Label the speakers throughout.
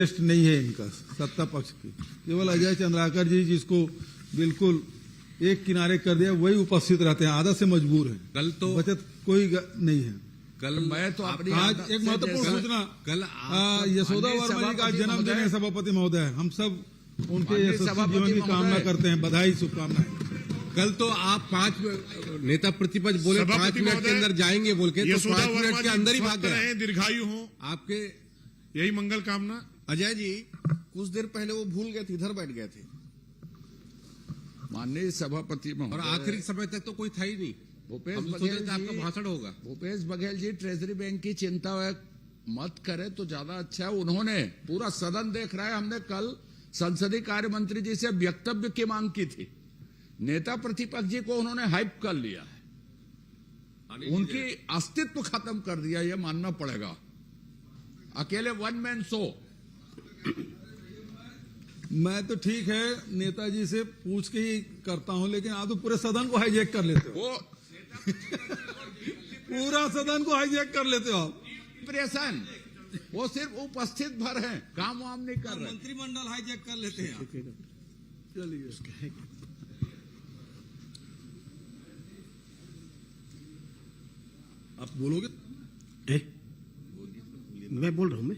Speaker 1: Test नहीं है इनका सत्ता पक्ष की, केवल अजय चंद्राकर जी जिसको बिल्कुल एक किनारे कर दिया वही उपस्थित रहते हैं, आदत से मजबूर है।
Speaker 2: कल तो
Speaker 1: बचत कोई नहीं है।
Speaker 2: कल मैं तो अपनी
Speaker 1: आज एक महत्वपूर्ण सूचना,
Speaker 2: कल
Speaker 1: यशोदा वर्मा जी का जन्मदिन है सभापति महोदय, हम सब उनके यशस्वी जीवन की कामना करते हैं, बधाई शुभकामनाएं।
Speaker 2: कल तो आप 5 नेता प्रतिपक्ष बोले 5 मिनट के अंदर जाएंगे बोल के, तो 5 मिनट के अंदर ही भाग गए।
Speaker 3: दीर्घायु हो
Speaker 2: आपके
Speaker 3: यही मंगल कामना।
Speaker 4: अजय जी कुछ देर पहले वो भूल गए थे, इधर बैठ गए थे।
Speaker 5: माननीय सभापति
Speaker 2: और आखिरी समय तक तो कोई था ही नहीं।
Speaker 5: भूपेश
Speaker 2: हम
Speaker 5: बघेल
Speaker 2: सोचे थे आपका भाषण होगा।
Speaker 5: भूपेश बघेल जी ट्रेजरी बैंक की चिंता मत करे तो ज्यादा अच्छा है। उन्होंने पूरा सदन देख रहा है, हमने कल संसदीय कार्य मंत्री जी से वक्तव्य की मांग की थी, नेता प्रतिपक्ष जी को उन्होंने हाइप कर लिया है, उनकी अस्तित्व खत्म कर दिया, यह मानना पड़ेगा। अकेले वन मैन शो।
Speaker 1: मैं तो ठीक है नेताजी से पूछ के ही करता हूं, लेकिन आप तो पूरे सदन को हाईजैक कर लेते हो। पूरा सदन को हाईजैक कर लेते हो आप।
Speaker 5: इंप्रेशन वो सिर्फ उपस्थित भर हैं, काम वाम नहीं कर रहे।
Speaker 1: मंत्रिमंडल हाईजैक कर लेते हैं। चलिए
Speaker 6: आप बोलोगे? मैं बोल रहा हूं। मैं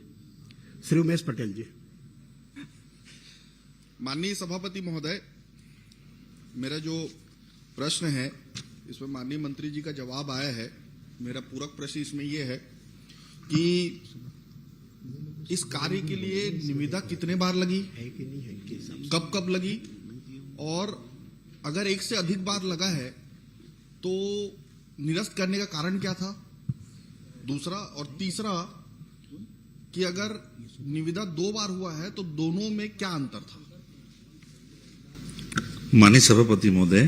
Speaker 6: श्री उमेश पटेल जी।
Speaker 4: माननीय सभापति महोदय, मेरा जो प्रश्न है इसमें माननीय मंत्री जी का जवाब आया है। मेरा पूरक प्रश्न इसमें यह है कि इस कार्य के लिए निविदा कितने बार लगी, कब कब लगी, और अगर एक से अधिक बार लगा है तो निरस्त करने का कारण क्या था, दूसरा, और तीसरा कि अगर निविदा 2 बार हुआ है तो दोनों में क्या अंतर था?
Speaker 7: माननीय सभापति महोदय,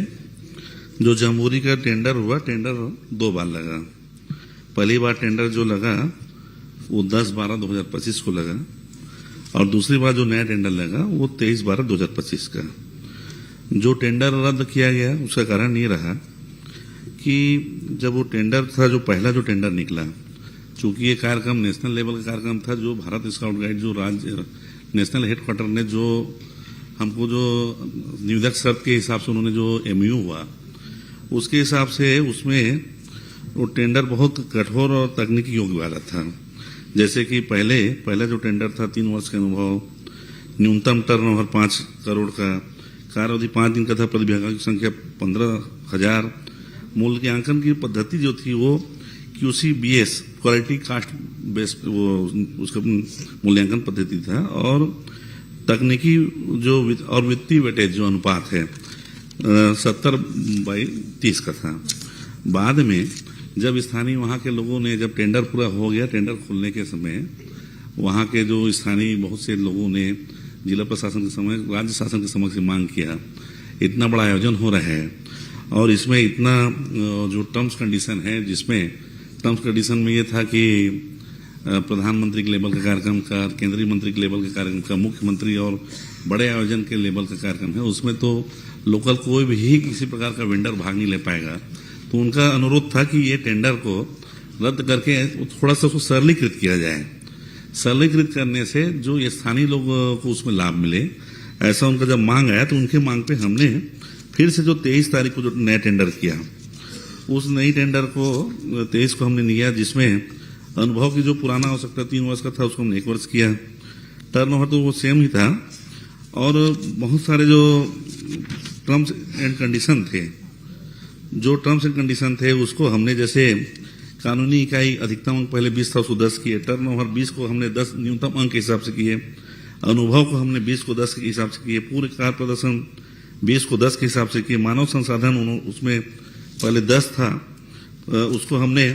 Speaker 7: जो jamhuri का टेंडर हुआ, टेंडर 2 बार लगा। पहली बार टेंडर जो लगा वो 10/12/2025 को लगा, और दूसरी बार जो नया टेंडर लगा वो 23/12/2025 का। जो टेंडर रद्द किया गया उसका कारण ये रहा कि जब वो टेंडर था, जो पहला जो टेंडर निकला, चूंकि ये कार्यक्रम नेशनल लेवल का कार्यक्रम था, जो भारत स्काउट गाइड जो राज्य नेशनल हेडक्वार्टर ने जो हमको जो निविदक शर्त के हिसाब से उन्होंने जो MOU हुआ उसके हिसाब से उसमें वो टेंडर बहुत कठोर और तकनीकी योग्य वाला था। जैसे कि पहले जो टेंडर था 3 वर्ष का अनुभव, न्यूनतम टर्नओवर 5 करोड़ का, कार्यावधि 5 दिन का था, प्रतिभागियों की संख्या 15,000, मूल्यांकन की पद्धति जो थी वो QCBS क्वालिटी कास्ट बेस्ड वो उसका मूल्यांकन पद्धति था, और तकनीकी जो और वित्तीय वेटेज जो अनुपात है 70/30 का था। बाद में जब स्थानीय वहां के लोगों ने, जब टेंडर पूरा हो गया, टेंडर खुलने के समय वहां के जो स्थानीय बहुत से लोगों ने जिला प्रशासन के समय, राज्य शासन के समक्ष मांग किया, इतना बड़ा आयोजन हो रहा है और इसमें इतना जो टर्म्स कंडीशन है, जिसमें टर्म्स कंडीशन में ये था कि प्रधानमंत्री के लेवल का कार्यक्रम का, केंद्रीय मंत्री के लेवल के कार्यक्रम का, मुख्यमंत्री और बड़े आयोजन के लेवल का कार्यक्रम है, उसमें तो लोकल कोई भी किसी प्रकार का वेंडर भाग नहीं ले पाएगा। तो उनका अनुरोध था कि ये टेंडर को रद्द करके थोड़ा सा उसको सरलीकृत किया जाए। सरलीकृत करने से जो ये स्थानीय लोगों को उसमें लाभ मिले, ऐसा उनका जब मांग आया तो उनके मांग पे हमने फिर से जो 23 तारीख को जो नया टेंडर किया, उस नई टेंडर को 23 को हमने लिया, जिसमें अनुभव की जो पुराना हो सकता 3 वर्ष का था उसको हमने 1 वर्ष किया। टर्नओवर तो वो सेम ही था, और बहुत सारे जो टर्म्स एंड कंडीशन थे, जो टर्म्स एंड कंडीशन थे उसको हमने, जैसे कानूनी इकाई अधिकतम अंक पहले 20 था उसको 10 किए, टर्नओवर 20 को हमने 10 न्यूनतम अंक के हिसाब से किए, अनुभव को हमने 20 को 10 के हिसाब से किए, पूरे कार्य प्रदर्शन 20 को 10 के हिसाब से किए, मानव संसाधन उसमें पहले 10 था उसको हमने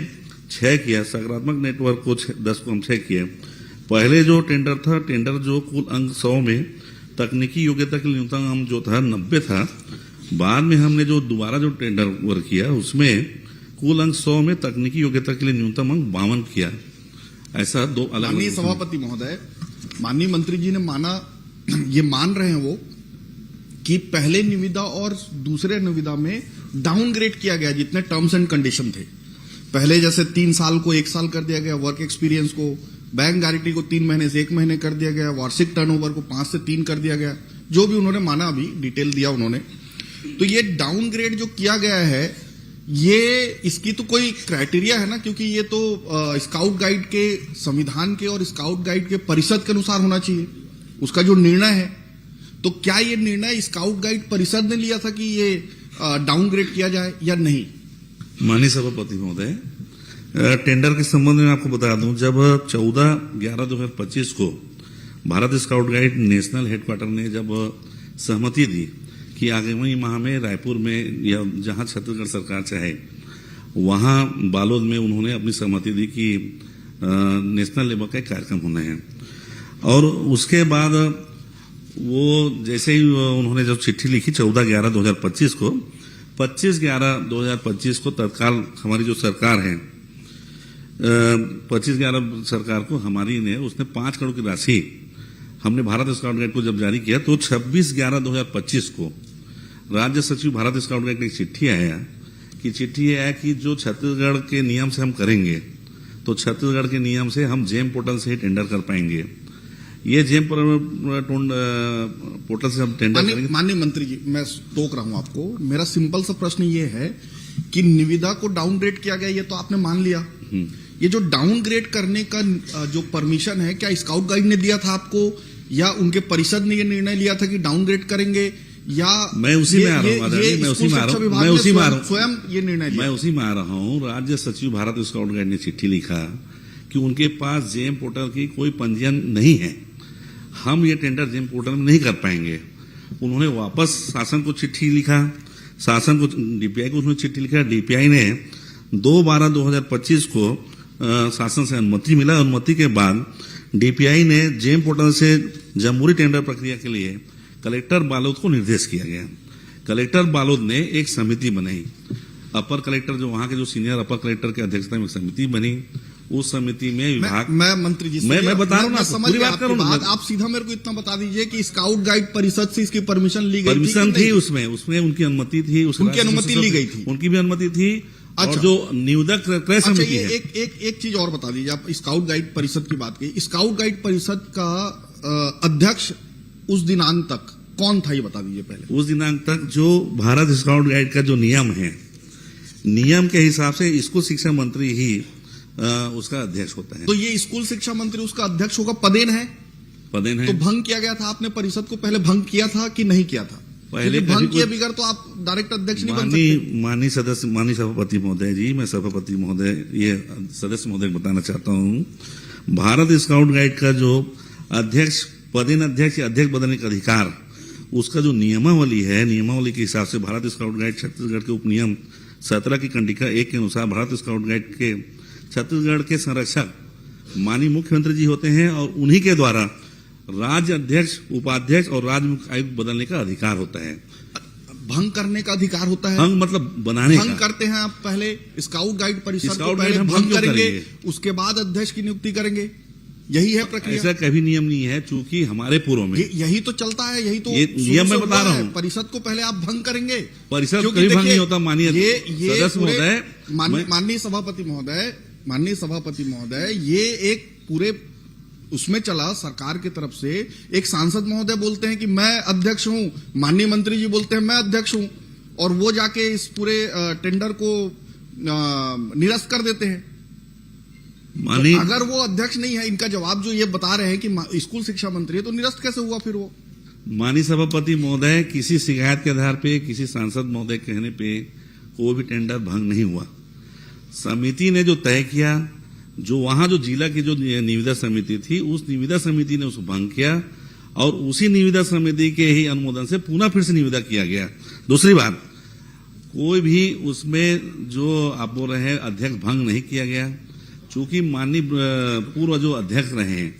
Speaker 7: 6 किया, सकारात्मक नेटवर्क को 10 को हम 6 किए। पहले जो टेंडर था, टेंडर जो कुल अंक 100 में तकनीकी योग्यता के लिए न्यूनतम अंक जो था 90 था। बाद में हमने जो दोबारा जो टेंडर वर्क किया उसमें कुल अंक 100 में तकनीकी योग्यता के लिए न्यूनतम अंक 52 किया। ऐसा 2 अलग।
Speaker 4: माननीय सभापति महोदय, माननीय मंत्री जी ने माना, ये मान रहे हैं वो कि पहले निविदा और दूसरे निविदा में डाउनग्रेड किया गया जितने टर्म्स एंड कंडीशन थे। पहले जैसे 3 साल को 1 साल कर दिया गया, वर्क एक्सपीरियंस को बैंक गारंटी को 3 महीने से 1 महीने कर दिया गया, वार्षिक टर्नओवर को 5 से 3 कर दिया गया, जो भी उन्होंने माना, अभी डिटेल दिया उन्होंने। तो ये डाउनग्रेड जो किया गया है, ये इसकी तो कोई क्राइटेरिया है ना, क्योंकि ये तो स्काउट गाइड के संविधान के और स्काउट गाइड के परिषद के अनुसार होना चाहिए, उसका जो निर्णय है। तो क्या ये निर्णय स्काउट गाइड परिषद ने लिया था कि ये डाउनग्रेड किया जाए या नहीं?
Speaker 7: माननीय सभापति महोदय, टेंडर के संबंध में आपको बता दूं, जब 14/11/2025 को Bharat scout guide national headquarter ने जब सहमति दी कि आगामी माह में रायपुर में या जहां छत्तीसगढ़ सरकार चाहे वहां बालोद में उन्होंने अपनी सहमति दी कि नेशनल लेवल का एक कार्यक्रम होना है। और उसके बाद वो जैसे ही उन्होंने जब चिट्ठी लिखी 14/11/2025 को, 25/11/2025 को तत्काल हमारी जो सरकार है 25/11 सरकार को हमारी ने उसने 5 करोड़ की राशि हमने भारत स्काउट गाइड को जब जारी किया, तो 26/11/2025 को राज्य सचिव भारत स्काउट गाइड की एक चिट्ठी आया कि जो छत्तीसगढ़ के नियम से हम करेंगे, तो छत्तीसगढ़ के नियम से हम जेम पोर्टल से ही टेंडर कर पाएंगे। ये जेम पोर्टल से हम टेंडर करेंगे।
Speaker 4: माननीय मंत्री जी, मैं टोक रहा हूं आपको, मेरा सिंपल सा प्रश्न ये है कि निविदा को डाउनग्रेड किया गया, ये तो आपने मान लिया। ये जो डाउनग्रेड करने का जो परमिशन है, क्या स्काउट गाइड ने दिया था आपको, या उनके परिषद ने ये निर्णय लिया था कि डाउनग्रेड करेंगे, या
Speaker 7: मैं उसी में आ रहा हूँ,
Speaker 4: स्वयं ये निर्णय लिया?
Speaker 7: मैं उसी में आ रहा हूँ। राज्य सचिव भारत स्काउट गाइड ने चिट्ठी लिखा कि उनके पास जेम पोर्टल की कोई पंजीयन नहीं है, हम ये टेंडर जेम पोर्टल में नहीं कर पाएंगे। उन्होंने वापस शासन को चिट्ठी लिखा, शासन को डीपीआई को उन्होंने चिट्ठी लिखा, डीपीआई ने 2/12/2025 को शासन से अनुमति मिला। अनुमति के बाद डीपीआई ने जेम पोर्टल से जमहूरी टेंडर प्रक्रिया के लिए कलेक्टर बालोद को निर्देश किया गया। कलेक्टर बालोद ने एक समिति बनाई, अपर कलेक्टर जो वहां के जो सीनियर अपर कलेक्टर के अध्यक्षता में एक समिति बनी। उस समिति में विभाग,
Speaker 4: मैं मंत्री जी
Speaker 7: मैं बता रहा हूँ ना,
Speaker 4: समझ
Speaker 7: पूरी बात करूँ ना,
Speaker 4: आप सीधा मेरे को इतना बता दीजिए कि स्काउट गाइड परिषद से इसकी परमिशन ली गई?
Speaker 7: परमिशन थी, उसमें उनकी अनुमति थी,
Speaker 4: उनकी अनुमति ली गई थी,
Speaker 7: उनकी भी अनुमति थी। और जो नियुक्त क्रय समिति है,
Speaker 4: एक चीज और बता दीजिए, आप स्काउट गाइड परिषद की बात की, स्काउट गाइड परिषद का अध्यक्ष उस दिनांक तक कौन था, ये बता दीजिए पहले।
Speaker 7: उस दिनांक तक जो भारत स्काउट गाइड का जो नियम है, नियम के हिसाब से स्कूल शिक्षा मंत्री ही उसका अध्यक्ष होता है।
Speaker 4: तो ये स्कूल शिक्षा मंत्री उसका अध्यक्ष होगा, पदेन है?
Speaker 7: पदेन है।
Speaker 4: तो भंग किया गया था, आपने परिषद को पहले भंग किया था कि नहीं किया था?
Speaker 7: पहले
Speaker 4: भंग किए बगैर तो आप डायरेक्ट अध्यक्ष नहीं बन सकते।
Speaker 7: माननीय सदस्य, माननीय सभापति महोदय जी, मैं सभापति महोदय, ये सदस्य महोदय बताना चाहता हूँ, भारत स्काउट गाइड का जो अध्यक्ष, पदेन अध्यक्ष या अध्यक्ष बदलने का अधिकार, उसका जो नियमावली है, नियमावली के हिसाब से भारत स्काउट गाइड छत्तीसगढ़ के उपनियम 17 की कंडिका 1 के अनुसार भारत स्काउट गाइड के छत्तीसगढ़ के संरक्षक माननीय मुख्यमंत्री जी होते हैं, और उन्हीं के द्वारा राज्य अध्यक्ष, उपाध्यक्ष और राज्य मुख्य आयुक्त बदलने का अधिकार होता है।
Speaker 4: भंग करने का अधिकार होता है?
Speaker 7: भंग मतलब बनाने का।
Speaker 4: भंग करते हैं आप पहले स्काउट गाइड परिषद को पहले भंग करेंगे, उसके बाद अध्यक्ष की नियुक्ति करेंगे, यही है प्रक्रिया?
Speaker 7: ऐसा कभी नियम नहीं है, चूंकि हमारे पूर्व में
Speaker 4: यही तो चलता है, यही तो
Speaker 7: नियम मैं बता रहा हूँ।
Speaker 4: परिषद को पहले आप भंग करेंगे,
Speaker 7: परिषद कभी भंग नहीं होता। माननीय सदस्य महोदय,
Speaker 4: माननीय सभापति महोदय, ये एक पूरे उसमें चला, सरकार की तरफ से एक सांसद महोदय बोलते हैं कि मैं अध्यक्ष हूं, माननीय मंत्री जी बोलते हैं मैं अध्यक्ष हूं, और वो जाके इस पूरे टेंडर को निरस्त कर देते हैं। तो अगर वो अध्यक्ष नहीं है, इनका जवाब जो ये बता रहे हैं कि स्कूल शिक्षा मंत्री है, तो निरस्त कैसे हुआ फिर वो?
Speaker 7: माननीय सभापति महोदय, किसी शिकायत के आधार पे, किसी सांसद महोदय कहने पे कोई भी टेंडर भंग नहीं हुआ। समिति ने जो तय किया, जो वहां जो जिला की जो निविदा समिति थी, उस निविदा समिति ने उसको भंग किया, और उसी निविदा समिति के ही अनुमोदन से पुनः फिर से निविदा किया गया। दूसरी बात, कोई भी उसमें जो आप बोल रहे हैं अध्यक्ष भंग नहीं किया गया, चूंकि माननीय पूर्व जो अध्यक्ष रहे हैं,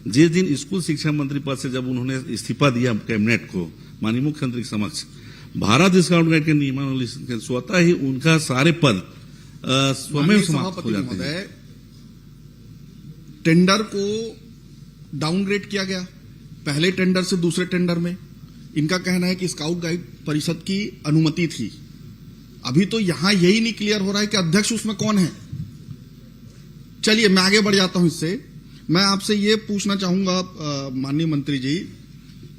Speaker 7: जिस दिन स्कूल शिक्षा मंत्री पद से जब उन्होंने इस्तीफा दिया कैबिनेट को माननीय मुख्यमंत्री के समक्ष, भारत स्काउट गाइड के नियमावली स्वतः ही उनका सारे पद स्वयं समाप्त हो जाते हैं।
Speaker 4: टेंडर को डाउनग्रेड किया गया पहले टेंडर से दूसरे टेंडर में। इनका कहना है कि स्काउट गाइड परिषद की अनुमति थी। अभी तो यहां यही नहीं क्लियर हो रहा है कि अध्यक्ष उसमें कौन है। चलिए मैं आगे बढ़ जाता हूं इससे। मैं आपसे ये पूछना चाहूंगा माननीय मंत्री जी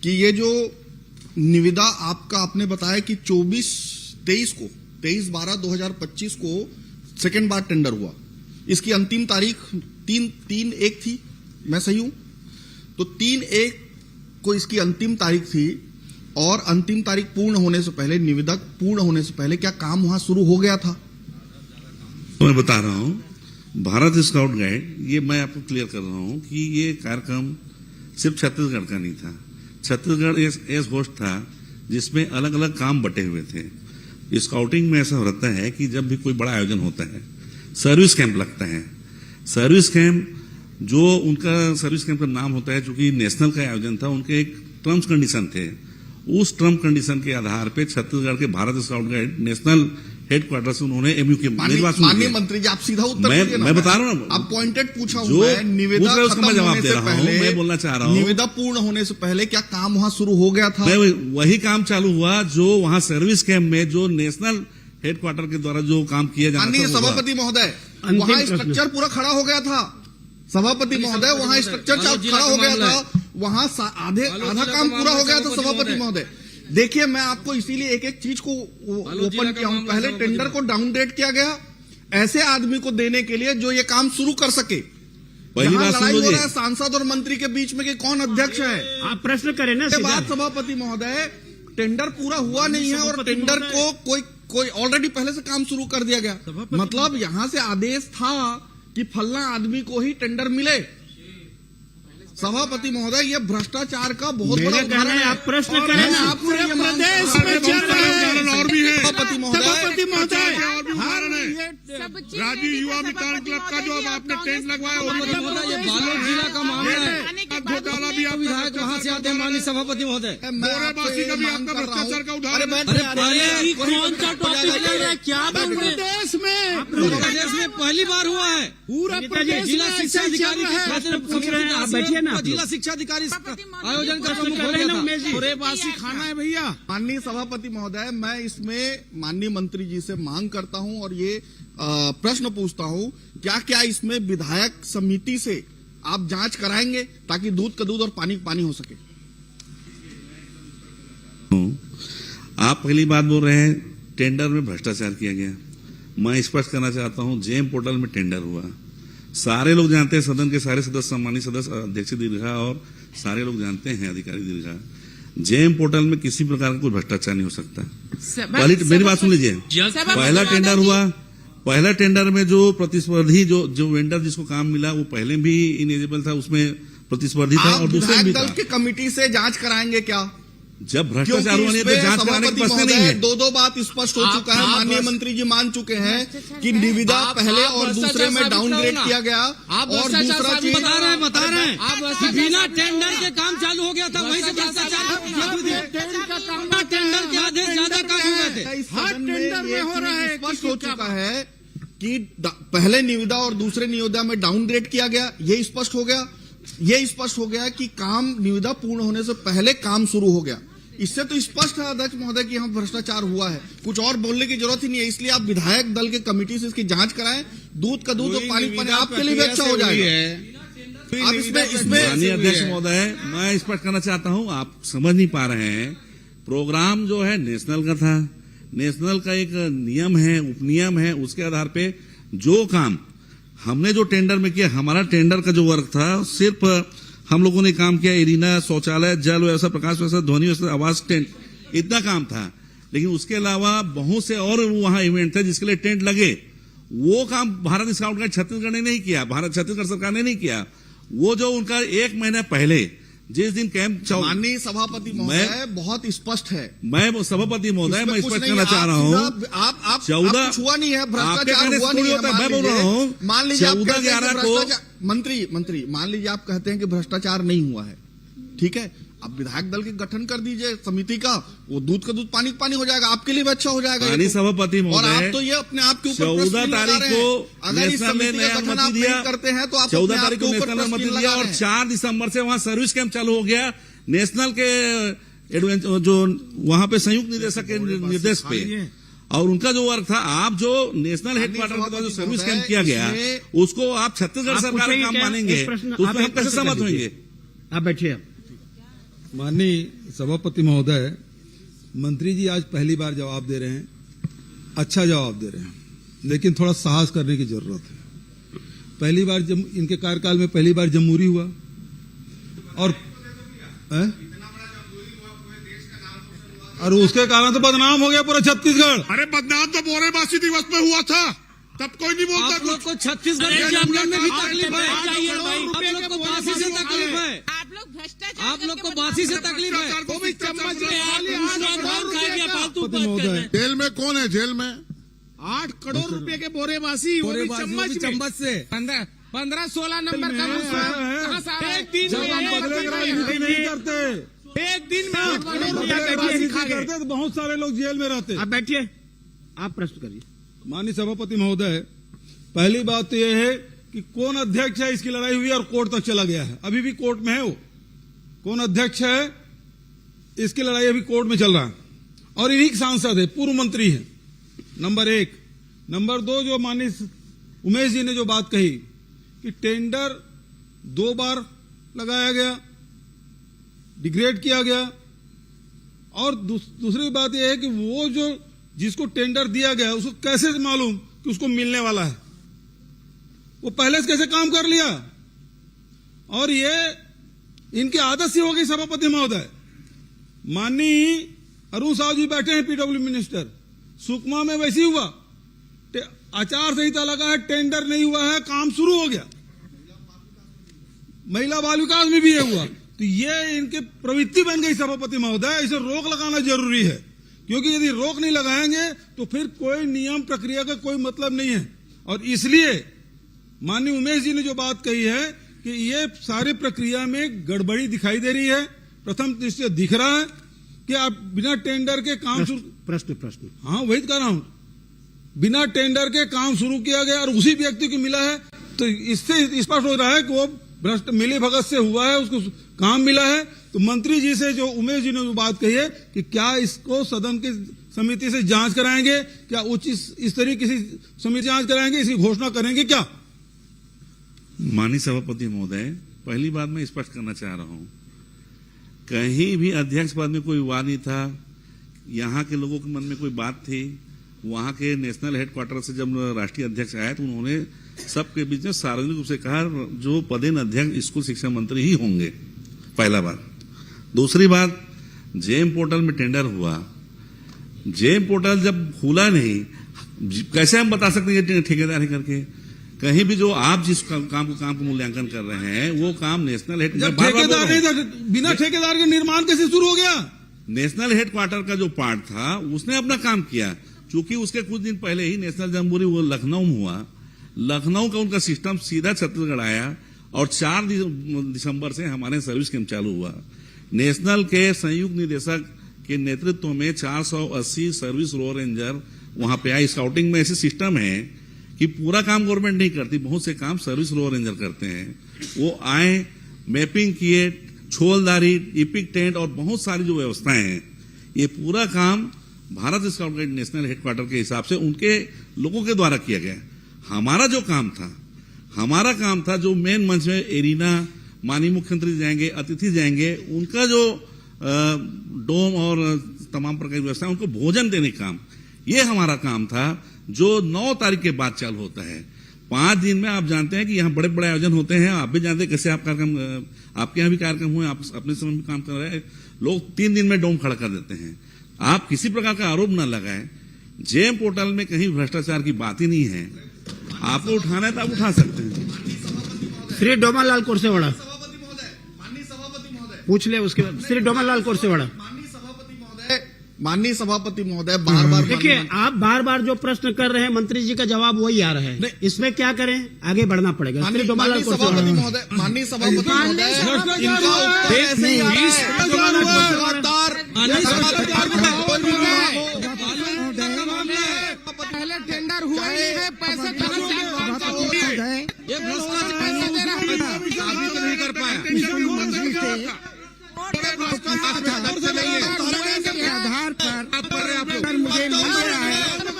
Speaker 4: कि ये जो निविदा आपने बताया कि 23/12/2025 को सेकेंड बार टेंडर हुआ, इसकी अंतिम तारीख 3/1 थी, मैं सही हूं? तो 3/1 को इसकी अंतिम तारीख थी और अंतिम तारीख पूर्ण होने से पहले, निविदा पूर्ण होने से पहले क्या काम वहां शुरू हो गया था?
Speaker 7: तो मैं बता रहा हूं, भारत स्काउट गाइड, ये मैं आपको क्लियर कर रहा हूं कि ये कार्यक्रम सिर्फ छत्तीसगढ़ का नहीं था। छत्तीसगढ़ एस होस्ट था जिसमें अलग अलग काम बटे हुए थे। स्काउटिंग में ऐसा रहता है कि जब भी कोई बड़ा आयोजन होता है, सर्विस कैंप लगता है। सर्विस कैंप, जो उनका सर्विस कैंप का नाम होता है, चूंकि नेशनल का आयोजन था, उनके एक टर्म्स कंडीशन थे। उस टर्म कंडीशन के आधार पे छत्तीसगढ़ के Bharat scout guide national headquarter से उन्होंने एमयू के
Speaker 4: माननीय मंत्री जी, आप सीधा उत्तर दीजिए ना।
Speaker 7: मैं बता रहा हूं,
Speaker 4: आप पॉइंटेड पूछा
Speaker 7: जो
Speaker 4: हुआ है, निविदा खत्म होने से पहले,
Speaker 7: मैं बोलना चाह रहा हूं,
Speaker 4: निविदा पूर्ण होने से पहले क्या काम वहां शुरू हो गया था?
Speaker 7: वही काम चालू हुआ जो वहां सर्विस कैंप में, जो नेशनल हेडक्वार्टर के द्वारा जो काम किया जाना था।
Speaker 4: सभापति महोदय, वहां स्ट्रक्चर पूरा खड़ा हो गया था। सभापति महोदय, वहां स्ट्रक्चर खड़ा हो गया था, वहां आधा काम पूरा हो गया था। सभापति महोदय, देखिए, मैं आपको इसीलिए एक एक चीज को ओपन किया हूं। पहले टेंडर को डाउनग्रेड किया गया ऐसे आदमी को देने के लिए जो ये काम शुरू कर सके।
Speaker 7: पहली बात
Speaker 4: लड़ाई हो रहा है सांसद और मंत्री के बीच में कि कौन अध्यक्ष है।
Speaker 6: आप प्रश्न करें ना।
Speaker 4: बात सभापति महोदय, टेंडर पूरा हुआ नहीं है और टेंडर को कोई ऑलरेडी पहले से काम शुरू कर दिया गया। मतलब यहां से आदेश था कि फलना आदमी को ही टेंडर मिले। सभापति महोदय, ये भ्रष्टाचार का बहुत बड़ा उदाहरण है।
Speaker 6: आप प्रश्न करें ना।
Speaker 3: प्रदेश में चल रहे हैं और भी है।
Speaker 4: सभापति महोदय,
Speaker 3: और भी उदाहरण है। राजीव युवा मितान क्लब का जो अब आपने टेंट लगवाया,
Speaker 8: ये बालोद जिला का मामला है।
Speaker 3: घोटाला भी आप
Speaker 8: विधायक वहाँ से आते हैं माननीय सभापति महोदय।
Speaker 3: मोरेबासी का भी आपका भ्रष्टाचार का उदाहरण है।
Speaker 8: कौन सा टॉपिक ले रहे हैं, क्या बोल रहे हैं?
Speaker 3: प्रदेश में
Speaker 8: प्रदेश में पहली बार हुआ है।
Speaker 3: पूरा प्रदेश
Speaker 8: जिला शिक्षा अधिकारी
Speaker 6: पूछ रहे हैं, आप बैठिए ना।
Speaker 8: जिला शिक्षा अधिकारी आयोजन का प्रमुख हो गया था।
Speaker 3: मोरेबासी खाना है भैया।
Speaker 4: माननीय सभापति महोदय, मैं इसमें माननीय मंत्री जी से मांग करता हूं और ये प्रश्न पूछता हूं, क्या क्या इसमें विधायक समिति से आप जांच कराएंगे ताकि दूध का दूध और पानी का पानी हो सके?
Speaker 7: आप पहली बात बोल रहे हैं टेंडर में भ्रष्टाचार किया गया। मैं स्पष्ट करना चाहता हूं, जेम पोर्टल में टेंडर हुआ। सारे लोग जानते हैं, सदन के सारे सदस्य, सम्मानित सदस्य, अध्यक्ष दीर्घा और सारे लोग जानते हैं, अधिकारी दीर्घा, जेम पोर्टल में किसी प्रकार का कोई भ्रष्टाचार नहीं हो सकता। मेरी बात सुन लीजिए। पहला टेंडर हुआ, पहला टेंडर में जो प्रतिस्पर्धी, जो वेंडर जिसको काम मिला, वो पहले भी इनेजिबल था, उसमें प्रतिस्पर्धी था और दूसरे भी था।
Speaker 4: दल की कमेटी से जांच कराएंगे क्या?
Speaker 7: जब भ्रष्टाचार हुआ नहीं तो जांच कराने की प्रश्न नहीं है।
Speaker 4: दो बात स्पष्ट हो चुका है। माननीय मंत्री जी मान चुके हैं कि निविदा पहले और दूसरे में डाउनग्रेड किया गया और दूसरा चीज
Speaker 8: बता रहे हैं आप बिना टेंडर के काम चालू हो गया था, वहीं से भ्रष्टाचार। टेंडर के आधे ज्यादा काम हो गए थे।
Speaker 4: हर टेंडर में हो रहा है। स्पष्ट हो चुका है कि पहले निविदा और दूसरे निविदा में डाउनग्रेड किया गया, ये स्पष्ट हो गया। ये स्पष्ट हो गया कि काम निविदा पूर्ण होने से पहले काम शुरू हो गया। इससे तो स्पष्ट है अध्यक्ष महोदय कि यहाँ भ्रष्टाचार हुआ है, कुछ और बोलने की जरूरत ही नहीं है। इसलिए आप विधायक दल के कमेटी से इसकी जांच कराएं, दूध का दूध और पानी पानी आपके लिए भी अच्छा हो जाएगा। आप इसमें
Speaker 7: माननीय अध्यक्ष महोदय, मैं स्पष्ट करना चाहता हूं, आप समझ नहीं पा रहे हैं। प्रोग्राम जो है नेशनल का था, नेशनल का एक नियम है, उपनियम है, उसके आधार पे जो काम हमने जो टेंडर में किया, हमारा टेंडर का जो वर्क था, सिर्फ हम लोगों ने काम किया एरिना, शौचालय, जल व्यवस्था, प्रकाश व्यवस्था, ध्वनि व्यवस्था, आवास टेंट, इतना काम था। लेकिन उसके अलावा बहुत से और वहां इवेंट थे जिसके लिए टेंट लगे। वो काम भारत स्काउट गाइड छत्तीसगढ़ ने नहीं किया, छत्तीसगढ़ सरकार ने नहीं किया। वो जो उनका 1 महीने पहले जिस दिन कैंप,
Speaker 4: माननीय सभापति महोदय बहुत स्पष्ट है।
Speaker 7: मैं सभापति महोदय, मैं स्पष्ट करना चाह रहा हूँ,
Speaker 4: आप 14 हुआ नहीं है, भ्रष्टाचार हुआ नहीं है।
Speaker 7: मैं बोल रहा हूँ,
Speaker 4: मान लीजिए
Speaker 7: 14/11 को
Speaker 4: मंत्री मान लीजिए आप कहते हैं कि भ्रष्टाचार नहीं हुआ है, ठीक है, आप विधायक दल के गठन कर दीजिए समिति का, वो दूध का दूध पानी का पानी हो जाएगा, आपके लिए भी अच्छा हो जाएगा।
Speaker 7: माननीय सभापति महोदय,
Speaker 4: और आप तो ये अपने आप के ऊपर
Speaker 7: 14 तारीख को
Speaker 4: अगर इस
Speaker 7: नेशनल ने
Speaker 4: समिति
Speaker 7: नया
Speaker 4: का गठन आप
Speaker 7: अनुमति दिया,
Speaker 4: नहीं करते हैं तो आप
Speaker 7: 14 तारीख को नेशनल ने अनुमति दिया और 4 दिसंबर से वहां सर्विस कैंप चालू हो गया। नेशनल के जो वहां पे संयुक्त निदेशक के निर्देश पे, और उनका जो वर्क था, आप जो नेशनल हेडक्वार्टर के द्वारा जो सर्विस कैंप किया गया उसको आप छत्तीसगढ़ सरकार का काम मानेंगे, तो उसमें हम कैसे सहमत होंगे?
Speaker 6: आप बैठिए।
Speaker 1: माननीय सभापति महोदय, मंत्री जी आज पहली बार जवाब दे रहे हैं, अच्छा जवाब दे रहे हैं, लेकिन थोड़ा साहस करने की जरूरत है। पहली बार इनके कार्यकाल में पहली बार जमहूरी हुआ और उसके कारण तो बदनाम हो गया पूरा छत्तीसगढ़।
Speaker 3: अरे बदनाम तो बोरेबासी दिवस में हुआ था, तब कोई नहीं बोलता।
Speaker 8: आप लोग को छत्तीसगढ़ के आंदोलन में भी तकलीफ है, आप लोग को बासी से तकलीफ है, आप लोग को बासी से तकलीफ है।
Speaker 3: वो भी चम्मच
Speaker 9: जेल में कौन है? जेल में
Speaker 3: 8 करोड़ रुपए के बोरेबासी, वो भी
Speaker 8: चम्मच से
Speaker 3: 15-16 नंबर का
Speaker 1: एक दिन नहीं करते,
Speaker 3: एक दिन में
Speaker 1: करते तो बहुत सारे लोग जेल में रहते।
Speaker 6: आप बैठिए, आप प्रश्न करिए।
Speaker 1: माननीय सभापति महोदय, पहली बात तो यह है कि कौन अध्यक्ष है, इसकी लड़ाई हुई और कोर्ट तक चला गया है, अभी भी कोर्ट में है। वो कौन अध्यक्ष है, इसकी लड़ाई अभी कोर्ट में चल रहा है और इन्हीं सांसद है, पूर्व मंत्री है, नंबर 1। नंबर 2, जो माननीय उमेश जी ने जो बात कही कि टेंडर 2 बार लगाया गया, डिग्रेड किया गया, और दूसरी बात यह है कि वो जो जिसको टेंडर दिया गया उसको कैसे मालूम कि उसको मिलने वाला है, वो पहले से कैसे काम कर लिया। और ये इनकी आदत सी हो गई सभापति महोदय। माननीय अरुण साहु जी बैठे हैं, पीडब्ल्यू मिनिस्टर, सुकमा में वैसे ही हुआ, आचार संहिता लगा है, टेंडर नहीं हुआ है, काम शुरू हो गया। महिला बाल विकास में भी ये हुआ। तो ये इनके प्रवृत्ति बन गई सभापति महोदय, इसे रोक लगाना जरूरी है, क्योंकि यदि रोक नहीं लगाएंगे तो फिर कोई नियम प्रक्रिया का कोई मतलब नहीं है। और इसलिए माननीय उमेश जी ने जो बात कही है कि ये सारी प्रक्रिया में गड़बड़ी दिखाई दे रही है। प्रथम दृष्टया दिख रहा है कि आप बिना टेंडर के काम
Speaker 6: प्रश्न
Speaker 1: हाँ वही कह रहा हूं, बिना टेंडर के काम शुरू किया गया और उसी व्यक्ति को मिला है, तो इससे स्पष्ट हो रहा है कि वो भ्रष्ट मिली भगत से हुआ है, उसको काम मिला है। तो मंत्री जी से जो उमेश जी ने जो बात कही है कि क्या इसको सदन की समिति से जांच कराएंगे, क्या उचित इस तरह किसी समिति जांच कराएंगे, इसकी घोषणा करेंगे क्या?
Speaker 7: माननीय सभापति महोदय, पहली बात मैं स्पष्ट करना चाह रहा हूं, कहीं भी अध्यक्ष पद में कोई विवाद नहीं था। यहाँ के लोगों के मन में कोई बात थी, वहां के नेशनल हेडक्वार्टर से जब राष्ट्रीय अध्यक्ष आए तो उन्होंने सबके बीच में सार्वजनिक रूप से कहा जो पदेन अध्यक्ष स्कूल शिक्षा मंत्री ही होंगे, पहला बात। दूसरी बात, जेम पोर्टल में टेंडर हुआ, जेम पोर्टल जब खुला नहीं, कैसे हम बता सकते हैं ठेकेदारी करके? कहीं भी जो आप जिस काम को मूल्यांकन कर रहे हैं वो काम नेशनल
Speaker 1: ठेकेदार नहीं था, बिना ठेकेदार के निर्माण कैसे शुरू हो गया?
Speaker 7: नेशनल हेडक्वार्टर का जो पार्ट था उसने अपना काम किया, चूंकि उसके कुछ दिन पहले ही नेशनल जमहूरी वो लखनऊ में हुआ, लखनऊ का उनका सिस्टम सीधा छत्तीसगढ़ आया और 4 दिसंबर से हमारे सर्विस कैंप चालू हुआ। नेशनल के संयुक्त निदेशक के नेतृत्व में 480 सर्विस रो रेंजर वहां पे आए। स्काउटिंग में ऐसे सिस्टम है कि पूरा काम गवर्नमेंट नहीं करती, बहुत से काम सर्विस रो रेंजर करते हैं। वो आए, मैपिंग किए, छोलदारी, इपिक टेंट और बहुत सारी जो व्यवस्थाएं हैं, ये पूरा काम Bharat scout guide national headquarter के हिसाब से उनके लोगों के द्वारा किया गया। हमारा काम था जो मेन मंच में एरिना, माननीय मुख्यमंत्री जाएंगे, अतिथि जाएंगे, उनका जो डोम और तमाम प्रकार की व्यवस्था, उनको भोजन देने का काम, ये हमारा काम था, जो 9 तारीख के बाद चालू होता है। 5 दिन में आप जानते हैं कि यहाँ बड़े बड़े आयोजन होते हैं, आप भी जानते हैं कैसे आप कार्यक्रम, आपके यहाँ भी कार्यक्रम हुए, आप अपने समय में काम कर रहे हैं, लोग 3 दिन में डोम खड़ा कर देते हैं। आप किसी प्रकार का आरोप न लगाएं, जेम पोर्टल में कहीं भ्रष्टाचार की बात ही नहीं है। आपको उठाना है तो आप उठा सकते हैं।
Speaker 6: श्री डोमालाल कोरसेवाड़ा पूछ ले, उसके बाद श्री डोमालाल कोरसेवाड़ा।
Speaker 4: माननीय सभापति महोदय, बार-बार
Speaker 6: देखिए, आप बार-बार जो प्रश्न कर रहे हैं मंत्री जी का जवाब वही आ रहा है, इसमें क्या करें, आगे बढ़ना पड़ेगा।
Speaker 4: माननीय सभापति महोदय, माननीय सभापति महोदय,
Speaker 3: पहले टेंडर हुआ ही नहीं है, पैसे
Speaker 8: ये भ्रष्टाचार नहीं कर पाया।
Speaker 3: आधार पर मुझे मिल रहा है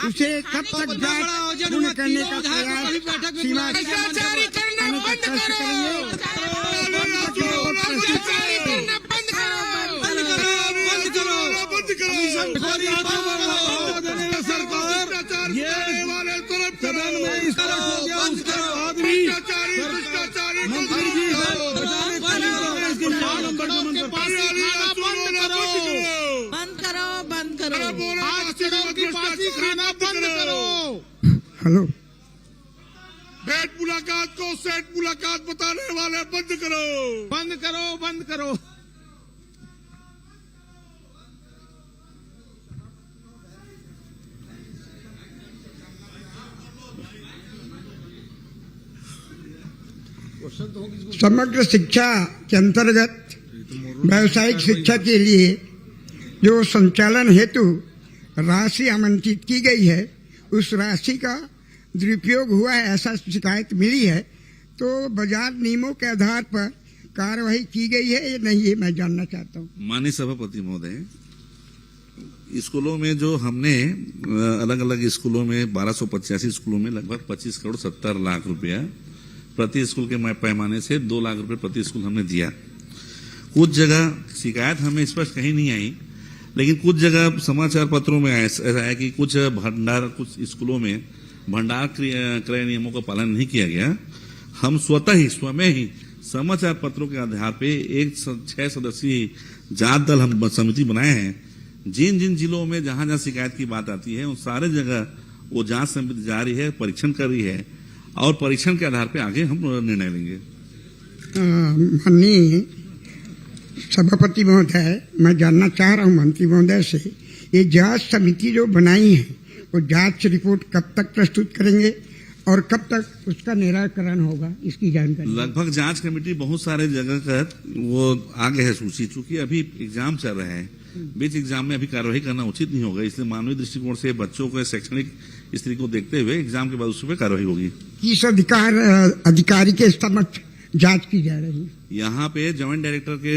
Speaker 10: उसे कब तक जांच पूर्ण करने का प्रयास सीमा
Speaker 3: भ्रष्टाचारी करना बंद करो। भ्रष्टाचारी करना बंद करो।
Speaker 1: सरकार ये
Speaker 3: वाले तुरंत करो।
Speaker 1: सदन में इस तरह हो गया, उसके बाद भी
Speaker 3: भ्रष्टाचारी
Speaker 1: मंत्री जी बचाने के लिए इसके 4 नंबर का मंत्र
Speaker 8: बंद करो।
Speaker 3: खाना बंद करो।
Speaker 10: हेलो
Speaker 3: भेंट मुलाकात को सेठ मुलाकात बताने वाले बंद करो। बंद करो, बंद करो।
Speaker 10: समग्र शिक्षा के अंतर्गत व्यावसायिक शिक्षा के लिए जो संचालन हेतु राशि आवंटित की गई है, उस राशि का दुरुपयोग हुआ है ऐसा शिकायत मिली है, तो बाजार नियमों के आधार पर कार्रवाई की गई है या नहीं, ये मैं जानना चाहता हूँ।
Speaker 7: माननीय सभापति महोदय, स्कूलों में जो हमने अलग अलग स्कूलों में 1285 स्कूलों में लगभग 25 करोड़ 70 लाख रुपया प्रति स्कूल के पैमाने से 2 लाख रुपए प्रति स्कूल हमने दिया। कुछ जगह शिकायत हमें स्पष्ट कहीं नहीं आई, लेकिन कुछ जगह समाचार पत्रों में ऐसा है कि कुछ स्कूलों में भंडार क्रय नियमों का पालन नहीं किया गया। हम स्वयं ही समाचार पत्रों के आधार पे एक 6 सदस्यीय जांच दल हम समिति बनाए हैं। जिन जिन जिलों में जहां जहां शिकायत की बात आती है, उन सारे जगह वो जांच समिति जारी है, परीक्षण कर रही है, और परीक्षण के आधार पे आगे हम निर्णय लेंगे।
Speaker 10: माननीय सभापति महोदय, मैं जानना चाह रहा हूं मंत्री महोदय से, ये जांच समिति जो बनाई है, वो जांच रिपोर्ट कब तक प्रस्तुत करेंगे और कब तक उसका निराकरण होगा, इसकी जानकारी।
Speaker 7: लगभग जांच कमेटी बहुत सारे जगह का वो आगे है सूची, चूंकि अभी एग्जाम चल रहा है, बीच एग्जाम में अभी कार्रवाई करना उचित नहीं होगा, इसलिए मानवीय दृष्टिकोण से बच्चों को शैक्षणिक स्थिति को देखते हुए एग्जाम के बाद उस पर कार्रवाई होगी।
Speaker 10: किस अधिकारी के समक्ष जांच की जा रही है?
Speaker 7: यहाँ पे ज्वाइंट डायरेक्टर के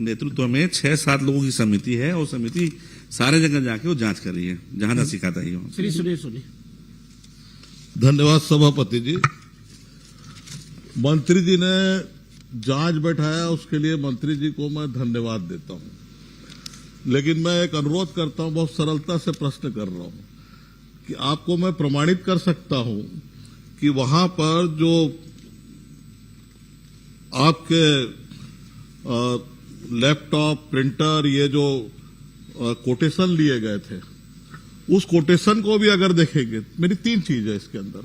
Speaker 7: नेतृत्व में 6-7 लोगों की समिति है, और समिति सारे जगह जाके वो जांच कर रही है जहां जहां शिकायत आई हो।
Speaker 6: सुनिए।
Speaker 9: धन्यवाद सभापति जी। मंत्री जी ने जांच बैठाया, उसके लिए मंत्री जी को मैं धन्यवाद देता हूं, लेकिन मैं एक अनुरोध करता हूं, बहुत सरलता से प्रश्न कर रहा हूं कि आपको मैं प्रमाणित कर सकता हूं कि वहां पर जो आपके लैपटॉप, प्रिंटर, ये जो कोटेशन लिए गए थे, उस कोटेशन को भी अगर देखेंगे, मेरी 3 चीज है इसके अंदर,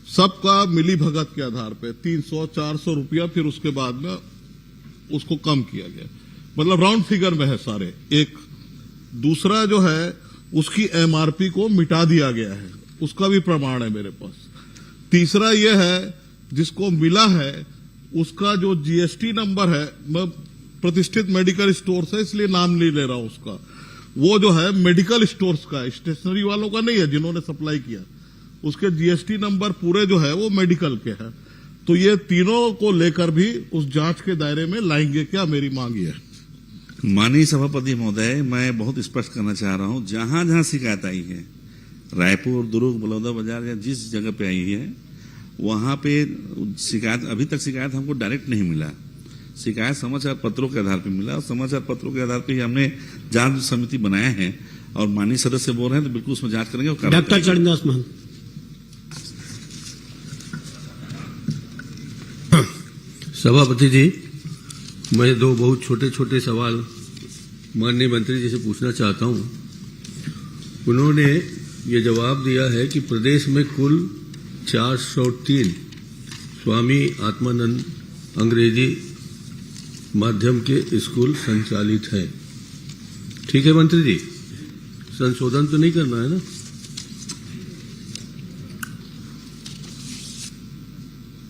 Speaker 9: सबका मिली भगत के आधार पे 300-400 रुपया, फिर उसके बाद में उसको कम किया गया, मतलब राउंड फिगर में है सारे। एक दूसरा जो है, उसकी एमआरपी को मिटा दिया गया है, उसका भी प्रमाण है मेरे पास। तीसरा यह है, जिसको मिला है उसका जो जीएसटी नंबर है, मैं प्रतिष्ठित मेडिकल स्टोर है इसलिए नाम नहीं ले रहा हूं उसका, वो जो है मेडिकल स्टोर्स का, स्टेशनरी वालों का नहीं है जिन्होंने सप्लाई किया, उसके जीएसटी नंबर पूरे जो है वो मेडिकल के हैं। तो ये तीनों को लेकर भी उस जांच के दायरे में लाएंगे क्या, मेरी मांग है।
Speaker 7: माननीय सभापति महोदय, मैं बहुत स्पष्ट करना चाह रहा हूं, जहां जहां शिकायत आई है, रायपुर, दुर्ग, बलौदा बाजार या जिस जगह पे आई है, वहां पे शिकायत, अभी तक शिकायत हमको डायरेक्ट नहीं मिला, शिकायत समाचार पत्रों के आधार पर मिला, और समाचार पत्रों के आधार पर ही हमने जांच समिति बनाया है, और माननीय सदस्य बोल रहे हैं तो बिल्कुल उसमें जांच करेंगे।
Speaker 6: डॉक्टर चरणदास मान।
Speaker 11: सभापति जी, मैं 2 बहुत छोटे छोटे सवाल माननीय मंत्री जी से पूछना चाहता हूं। उन्होंने ये जवाब दिया है कि प्रदेश में कुल 403 स्वामी आत्मानंद अंग्रेजी माध्यम के स्कूल संचालित हैं। ठीक है मंत्री जी, संशोधन तो नहीं करना है ना?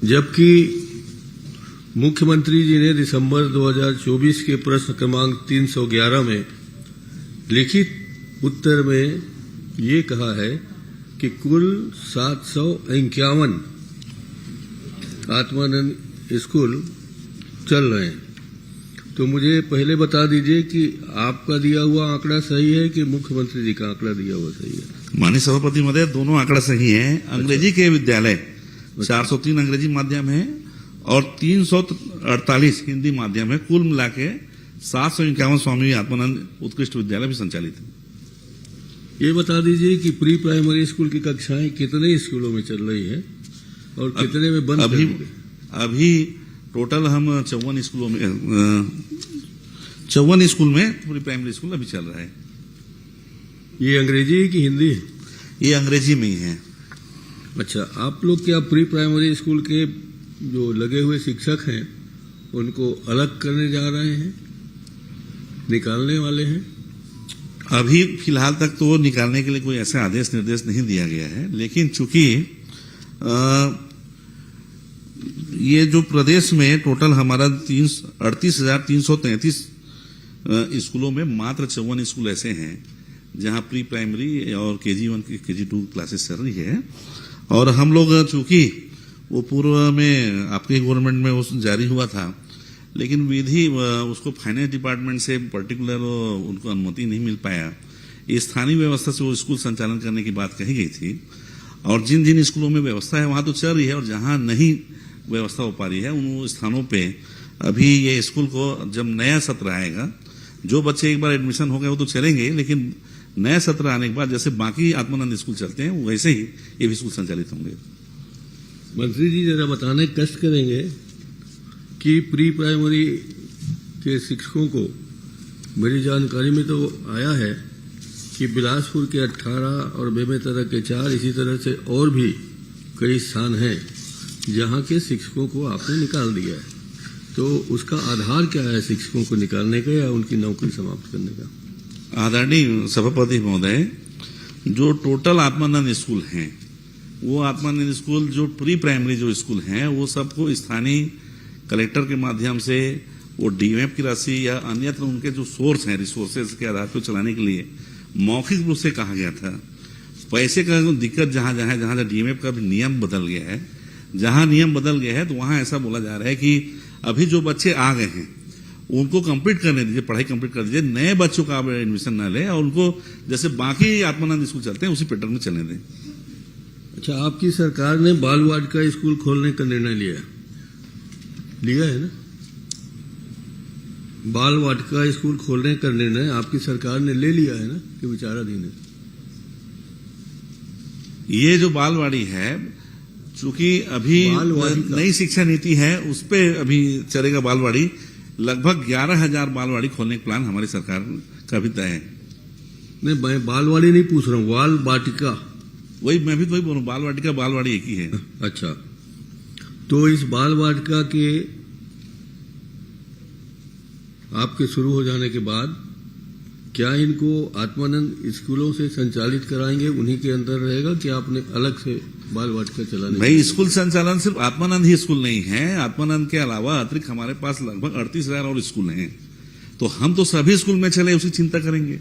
Speaker 11: जबकि मुख्यमंत्री जी ने दिसंबर 2024 के प्रश्न क्रमांक 311 में लिखित उत्तर में ये कहा है कि कुल 751 आत्मानंद स्कूल चल रहे हैं। तो मुझे पहले बता दीजिए कि आपका दिया हुआ आंकड़ा सही है कि मुख्यमंत्री जी का आंकड़ा दिया हुआ सही है?
Speaker 7: माननीय सभापति महोदय, दोनों आंकड़ा सही है। अंग्रेजी के विद्यालय 403 अंग्रेजी माध्यम है और 348 हिंदी माध्यम है। कुल मिला के 751 स्वामी आत्मानंद उत्कृष्ट विद्यालय भी संचालित है।
Speaker 11: ये बता दीजिए कि प्री प्राइमरी स्कूल की कक्षाएं कितने स्कूलों में चल रही है और कितने में बंद करेंगे?
Speaker 7: अभी टोटल हम 54 स्कूलों में 54 स्कूल में प्री प्राइमरी स्कूल अभी चल रहा है।
Speaker 11: ये अंग्रेजी है कि हिंदी है?
Speaker 7: ये अंग्रेजी में ही है।
Speaker 11: अच्छा, आप लोग क्या प्री प्राइमरी स्कूल के जो लगे हुए शिक्षक हैं उनको अलग करने जा रहे हैं, निकालने वाले हैं?
Speaker 7: अभी फिलहाल तक तो निकालने के लिए कोई ऐसा आदेश निर्देश नहीं दिया गया है, लेकिन चूंकि ये जो प्रदेश में टोटल हमारा 38,333 स्कूलों में मात्र 54 स्कूल ऐसे हैं जहां प्री प्राइमरी और KG1 KG2 क्लासेस चल रही है। और हम लोग चूंकि वो पूर्व में आपके गवर्नमेंट में वो जारी हुआ था, लेकिन विधि उसको फाइनेंस डिपार्टमेंट से पर्टिकुलर उनको अनुमति नहीं मिल पाया। स्थानीय व्यवस्था से वो स्कूल संचालन करने की बात कही गई थी और जिन जिन स्कूलों में व्यवस्था है वहां तो चल रही है और जहां नहीं व्यवस्था हो पा रही है उन स्थानों पे अभी ये स्कूल को जब नया सत्र आएगा, जो बच्चे एक बार एडमिशन हो गए वो तो चलेंगे, लेकिन नया सत्र आने के बाद जैसे बाकी आत्मानंद स्कूल चलते हैं वैसे ही ये भी स्कूल संचालित होंगे।
Speaker 11: मंत्री जी जरा बताने कष्ट करेंगे कि प्री प्राइमरी के शिक्षकों को, मेरी जानकारी में तो आया है कि बिलासपुर के 18 और बेमेतरा के 4, इसी तरह से और भी कई स्थान हैं जहां के शिक्षकों को आपने निकाल दिया है। तो उसका आधार क्या है शिक्षकों को निकालने का या उनकी नौकरी समाप्त करने का?
Speaker 7: आदरणीय सभापति महोदय, जो टोटल आत्मानंद स्कूल हैं वो आत्मानंद स्कूल जो प्री प्राइमरी जो स्कूल हैं वो सबको स्थानीय कलेक्टर के माध्यम से वो डीएमएफ की राशि या अन्यत्र उनके जो सोर्स हैं रिसोर्सेज के आधार पर चलाने के लिए मौखिक रूप से कहा गया था। पैसे का दिक्कत जहां डीएमएफ का भी नियम बदल गया है, जहां नियम बदल गया है तो वहां ऐसा बोला जा रहा है कि अभी जो बच्चे आ गए हैं उनको कंप्लीट करने दीजिए, पढ़ाई कंप्लीट कर दीजिए, नए बच्चों का एडमिशन न ले और उनको जैसे बाकी आत्मानंद स्कूल चलते हैं उसी पैटर्न में चलने दें।
Speaker 11: अच्छा, आपकी सरकार ने बाल वार्ड का स्कूल खोलने का निर्णय लिया है ना? बाल वाटिका स्कूल खोलने का निर्णय आपकी सरकार ने ले लिया है ना कि विचाराधीन है?
Speaker 7: ये जो बालवाड़ी है, चूंकि अभी नई शिक्षा नीति है उस पे अभी चलेगा बालवाड़ी। लगभग 11,000 बालवाड़ी खोलने का प्लान हमारी सरकार का भी तय है।
Speaker 11: नहीं, मैं बालवाड़ी नहीं पूछ रहा हूँ, बाल वाटिका।
Speaker 7: वही मैं भी तो वही बोल रहा हूँ, बाल वाटिका बालवाड़ी एक ही है।
Speaker 11: अच्छा, तो इस बाल वाटिका के आपके शुरू हो जाने के बाद क्या इनको आत्मानंद स्कूलों से संचालित कराएंगे, उन्हीं के अंदर रहेगा कि आपने अलग से बाल वाटिका चलाने?
Speaker 7: भाई, स्कूल संचालन सिर्फ आत्मानंद ही स्कूल नहीं है। आत्मानंद के अलावा अतिरिक्त हमारे पास लगभग 38,000 और स्कूल हैं, तो हम तो सभी स्कूल में चले उसी चिंता करेंगे।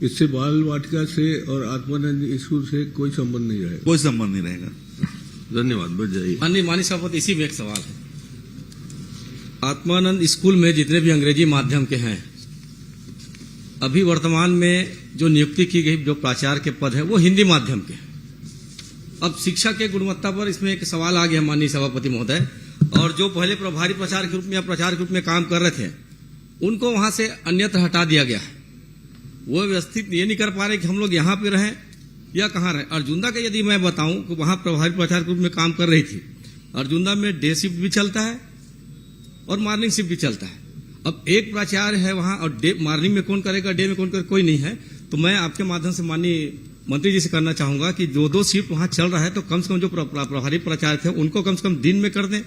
Speaker 11: इससे बाल वाटिका से और आत्मानंद स्कूल से कोई संबंध नहीं रहेगा?
Speaker 7: कोई संबंध नहीं रहेगा।
Speaker 11: धन्यवाद, बढ़ जाइए।
Speaker 8: माननीय सभापति, इसी में एक सवाल है। आत्मानंद स्कूल में जितने भी अंग्रेजी माध्यम के हैं, अभी वर्तमान में जो नियुक्ति की गई जो प्राचार्य के पद है वो हिंदी माध्यम के। अब शिक्षा के गुणवत्ता पर इसमें एक सवाल आ गया माननीय सभापति महोदय, और जो पहले प्रभारी प्राचार्य के रूप में या प्राचार्य के रूप में काम कर रहे थे उनको वहां से अन्यत्र हटा दिया गया है। वो व्यवस्थित ये नहीं कर पा रहे कि हम लोग यहाँ पे रहें या कहाँ रहें। अर्जुंदा का यदि मैं बताऊं कि वहां प्रभारी प्राचार्य के रूप में काम कर रही थी, अर्जुंदा में डे शिफ्ट भी चलता है और मॉर्निंग शिफ्ट भी चलता है। अब एक प्राचार्य है वहां और डे मॉर्निंग में कौन करेगा, डे में कौन करेगा, कोई नहीं है। तो मैं आपके माध्यम से माननीय मंत्री जी से करना चाहूंगा कि जो 2 शिफ्ट वहां चल रहा है तो कम से कम जो प्रभारी प्राचार्य थे उनको कम से कम दिन में कर दें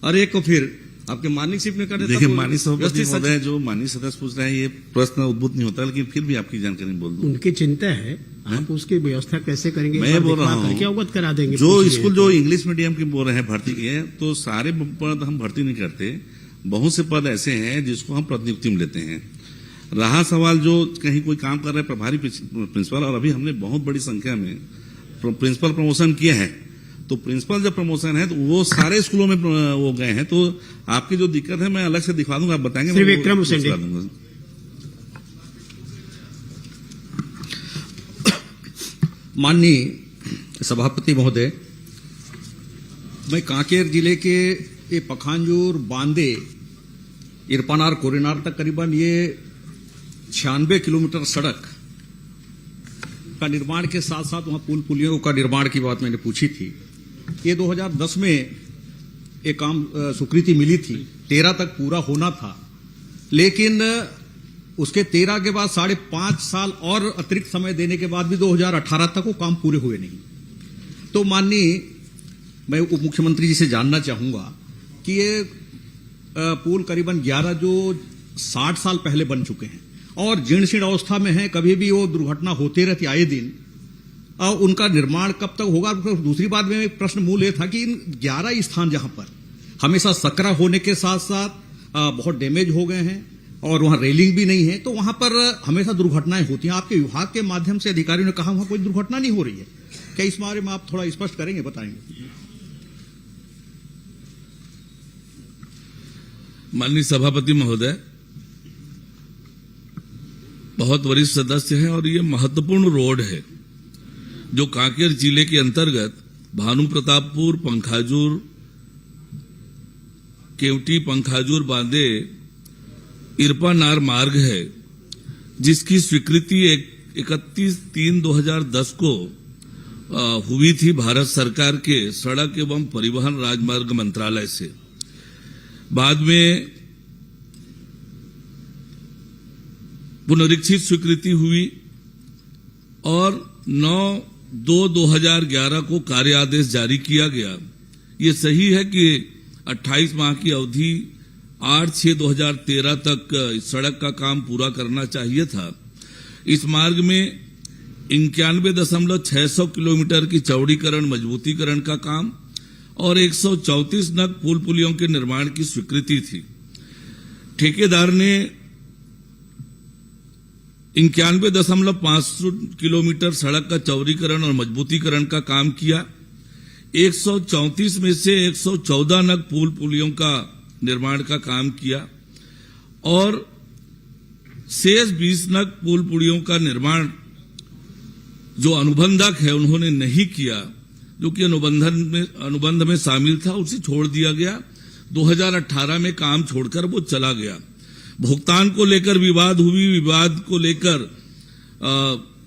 Speaker 8: और एक को फिर आपके मॉर्निंग शिफ्ट में कर दें।
Speaker 7: देखिए माननीय सभापति महोदय, जो माननीय सदस्य पूछ रहे हैं ये प्रश्न उद्भूत नहीं होता, लेकिन फिर भी आपकी जानकारी बोल दूं।
Speaker 6: उनकी चिंता है, आप उसकी व्यवस्था कैसे करेंगे?
Speaker 7: मैं बोल रहा हूँ
Speaker 6: अवगत करा देंगे।
Speaker 7: जो स्कूल जो इंग्लिश मीडियम की बोल रहे हैं भर्ती के, तो सारे पद हम भर्ती नहीं करते। बहुत से पद ऐसे हैं जिसको हम प्रतिनियुक्ति में लेते हैं। रहा सवाल जो कहीं कोई काम कर रहे हैं प्रभारी प्रिंसिपल, और अभी हमने बहुत बड़ी संख्या में प्रिंसिपल प्रमोशन किया है, तो प्रिंसिपल जब प्रमोशन है तो वो सारे स्कूलों में वो गए हैं। तो आपकी जो दिक्कत है मैं अलग से दिखा दूंगा, आप बताएंगे।
Speaker 6: श्री विक्रम उसेंडी।
Speaker 12: माननीय सभापति महोदय, मैं कांकेर जिले के ये पखांजूर बांदे इरपानार कोरेनार तक करीबन ये 96 किलोमीटर सड़क का निर्माण के साथ साथ वहां पुल पुलियों का निर्माण की बात मैंने पूछी थी। ये 2010 में ये काम स्वीकृति मिली थी, 13 तक पूरा होना था, लेकिन उसके 13 के बाद 5.5 साल और अतिरिक्त समय देने के बाद भी 2018 तक वो काम पूरे हुए नहीं। तो माननीय, मैं उप मुख्यमंत्री जी से जानना चाहूंगा कि ये पुल करीबन 11 जो 60 साल पहले बन चुके हैं और जीर्ण शीर्ण अवस्था में हैं, कभी भी वो दुर्घटना होती रहती आए दिन, और उनका निर्माण कब तक होगा। दूसरी बात में प्रश्न मूल ये था कि इन 11 स्थान जहां पर हमेशा सकरा होने के साथ साथ बहुत डैमेज हो गए हैं और वहां रेलिंग भी नहीं है, तो वहां पर हमेशा दुर्घटनाएं होती हैं। आपके विभाग के माध्यम से अधिकारियों ने कहा वहां कोई दुर्घटना नहीं हो रही है, क्या इस बारे में आप थोड़ा स्पष्ट करेंगे, बताएंगे?
Speaker 13: माननीय सभापति महोदय, बहुत वरिष्ठ सदस्य हैं और ये महत्वपूर्ण रोड है जो कांकेर जिले के अंतर्गत भानु प्रतापपुर, पंखाजूर, केवटी, पंखाजूर, बांदे, इरपानार मार्ग है, जिसकी स्वीकृति 31/3/2010 को हुई थी भारत सरकार के सड़क एवं परिवहन राजमार्ग मंत्रालय से। बाद में पुनरीक्षित स्वीकृति हुई और 9/2/2011 को कार्य आदेश जारी किया गया। ये सही है कि 28 माह की अवधि 8/6/2013 तक इस सड़क का काम पूरा करना चाहिए था। इस मार्ग में 91.600 किलोमीटर की चौड़ीकरण मजबूतीकरण का काम और 134 नग पुल पुलियों के निर्माण की स्वीकृति थी। ठेकेदार ने 91.5 किलोमीटर सड़क का चौड़ीकरण और मजबूतीकरण का काम किया। 134 में से 114 नग पुल पुलियों का निर्माण का काम किया और शेष 20 नग पुल पुलियों का निर्माण जो अनुबंधक है उन्होंने नहीं किया, जो कि अनुबंध में शामिल था, उसे छोड़ दिया गया। 2018 में काम छोड़कर वो चला गया। भुगतान को लेकर विवाद हुई। विवाद को लेकर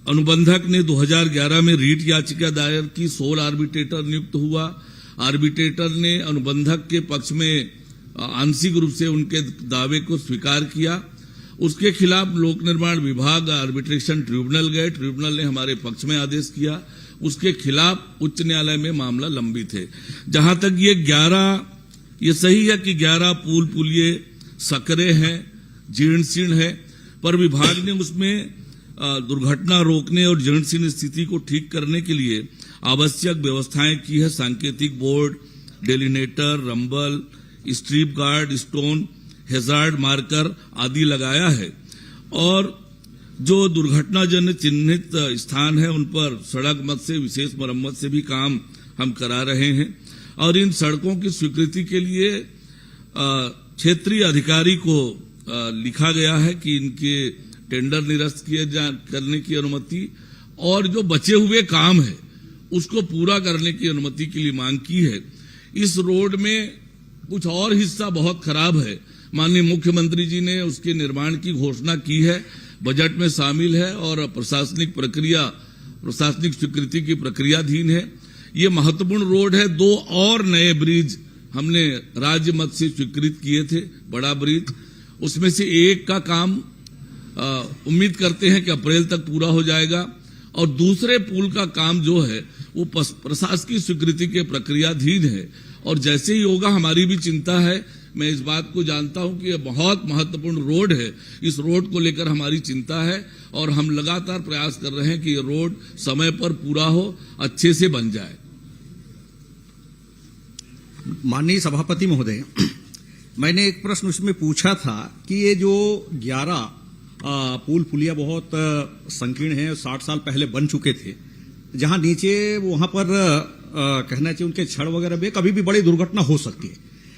Speaker 13: अनुबंधक ने 2011 में रीट याचिका दायर की। 16 आर्बिट्रेटर नियुक्त हुआ। आर्बिट्रेटर ने अनुबंधक के पक्ष में आंशिक रूप से उनके दावे को स्वीकार किया। उसके खिलाफ लोक निर्माण विभाग आर्बिट्रेशन ट्रिब्यूनल गए। ट्रिब्यूनल ने हमारे पक्ष में आदेश किया। उसके खिलाफ उच्च न्यायालय में मामला लंबित है। जहां तक ये सही है कि 11 पुल पुलिये सकरे हैं, जीर्ण शीर्ण है, पर विभाग ने उसमें दुर्घटना रोकने और जीर्ण शीर्ण स्थिति को ठीक करने के लिए आवश्यक व्यवस्थाएं की है। सांकेतिक board, delineator, rumble, strip guard, stone hazard marker आदि लगाया है और जो दुर्घटनाजन्य चिन्हित स्थान है उन पर सड़क मत से विशेष मरम्मत से भी काम हम करा रहे हैं। और इन सड़कों की स्वीकृति के लिए क्षेत्रीय अधिकारी को लिखा गया है कि इनके टेंडर निरस्त करने की अनुमति और जो बचे हुए काम है उसको पूरा करने की अनुमति के लिए मांग की है। इस रोड में कुछ और हिस्सा बहुत खराब है। माननीय मुख्यमंत्री जी ने उसके निर्माण की घोषणा की है, बजट में शामिल है और प्रशासनिक स्वीकृति की प्रक्रियाधीन है। ये महत्वपूर्ण रोड है। 2 और नए ब्रिज हमने राज्य मत से स्वीकृत किए थे, बड़ा ब्रिज, उसमें से एक का काम उम्मीद करते हैं कि अप्रैल तक पूरा हो जाएगा और दूसरे पुल का काम जो है वो प्रशासकीय स्वीकृति के प्रक्रियाधीन है और जैसे ही होगा हमारी भी चिंता है। मैं इस बात को जानता हूं कि यह बहुत महत्वपूर्ण रोड है। इस रोड को लेकर हमारी चिंता है और हम लगातार प्रयास कर रहे हैं कि ये रोड समय पर पूरा हो, अच्छे से बन जाए।
Speaker 12: माननीय सभापति महोदय, मैंने एक प्रश्न उसमें पूछा था कि ये जो 11 पुल पुलिया बहुत संकीर्ण हैं, 60 साल पहले बन चुके थे, जहां नीचे वहां पर कहना चाहिए उनके छड़ वगैरह में कभी भी बड़ी दुर्घटना हो सकती है,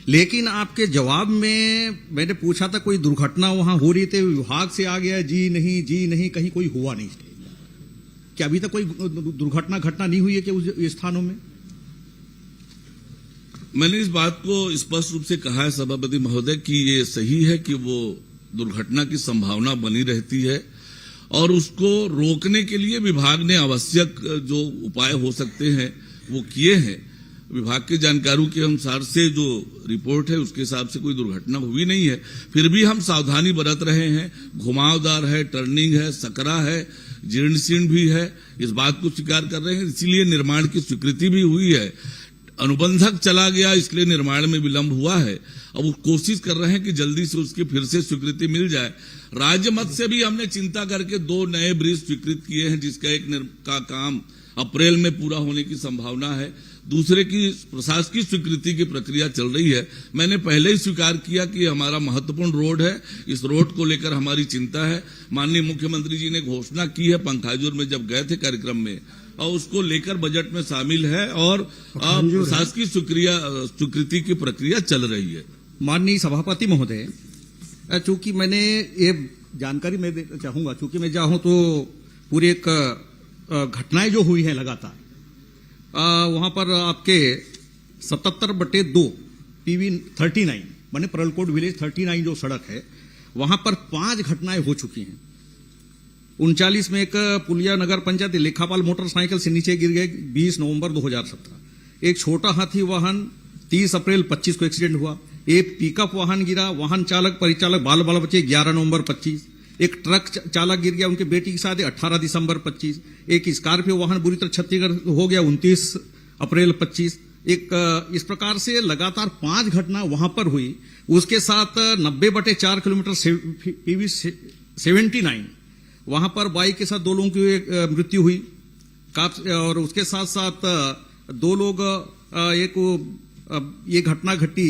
Speaker 12: लेकिन आपके जवाब में मैंने पूछा था कोई दुर्घटना वहां हो रही थी, विभाग से आ गया जी नहीं, कहीं कोई हुआ नहीं। क्या अभी तक कोई दुर्घटना घटना नहीं हुई है कि उस स्थानों में?
Speaker 13: मैंने इस बात को स्पष्ट रूप से कहा है सभापति महोदय कि ये सही है कि वो दुर्घटना की संभावना बनी रहती है और उसको रोकने के लिए विभाग ने आवश्यक जो उपाय हो सकते हैं वो किए हैं। विभाग के जानकारों के अनुसार से जो रिपोर्ट है उसके हिसाब से कोई दुर्घटना हुई नहीं है, फिर भी हम सावधानी बरत रहे हैं। घुमावदार है, टर्निंग है, सकरा है, जीर्ण शीर्ण भी है, इस बात को स्वीकार कर रहे हैं। इसीलिए निर्माण की स्वीकृति भी हुई है। अनुबंधक चला गया, इसलिए निर्माण में विलंब हुआ है। अब वो कोशिश कर रहे हैं कि जल्दी से उसकी फिर से स्वीकृति मिल जाए। राज्य मत से भी हमने चिंता करके 2 नए ब्रिज स्वीकृत किए हैं, जिसका एक का काम अप्रैल में पूरा होने की संभावना है, दूसरे की प्रशासकीय स्वीकृति की प्रक्रिया चल रही है। मैंने पहले ही स्वीकार किया कि हमारा महत्वपूर्ण रोड है, इस रोड को लेकर हमारी चिंता है। माननीय मुख्यमंत्री जी ने घोषणा की है पंखाजूर में जब गए थे कार्यक्रम में, और उसको लेकर बजट में शामिल है और प्रशासकीय स्वीकृति की प्रक्रिया चल रही है।
Speaker 12: माननीय सभापति महोदय, चूंकि मैंने ये जानकारी मैं चाहूंगा, चूंकि मैं चाहूं तो पूरी एक घटनाएं जो हुई है लगातार वहां पर आपके 77/2 PV 39 माने परलकोट विलेज 39 जो सड़क है वहां पर 5 घटनाएं हो चुकी हैं। 39 में एक पुलिया नगर पंचायत लेखापाल मोटरसाइकिल से नीचे गिर गए 20 नवंबर 2017। एक छोटा हाथी वाहन 30 अप्रैल 25 को एक्सीडेंट हुआ। एक पिकअप वाहन गिरा, वाहन चालक परिचालक बाल बचे 11 नवंबर 25। एक ट्रक चालक गिर गया, उनके बेटी के साथ 18 दिसंबर 25। एक स्कॉर्पियो वाहन बुरी तरह क्षतिग्रस्त हो गया 29 अप्रैल 25। एक इस प्रकार से लगातार 5 घटना वहां पर हुई। उसके साथ 90/4 किलोमीटर PV 79 वहां पर बाइक के साथ 2 लोगों की मृत्यु हुई। और उसके साथ साथ 2 लोग ये घटना घटी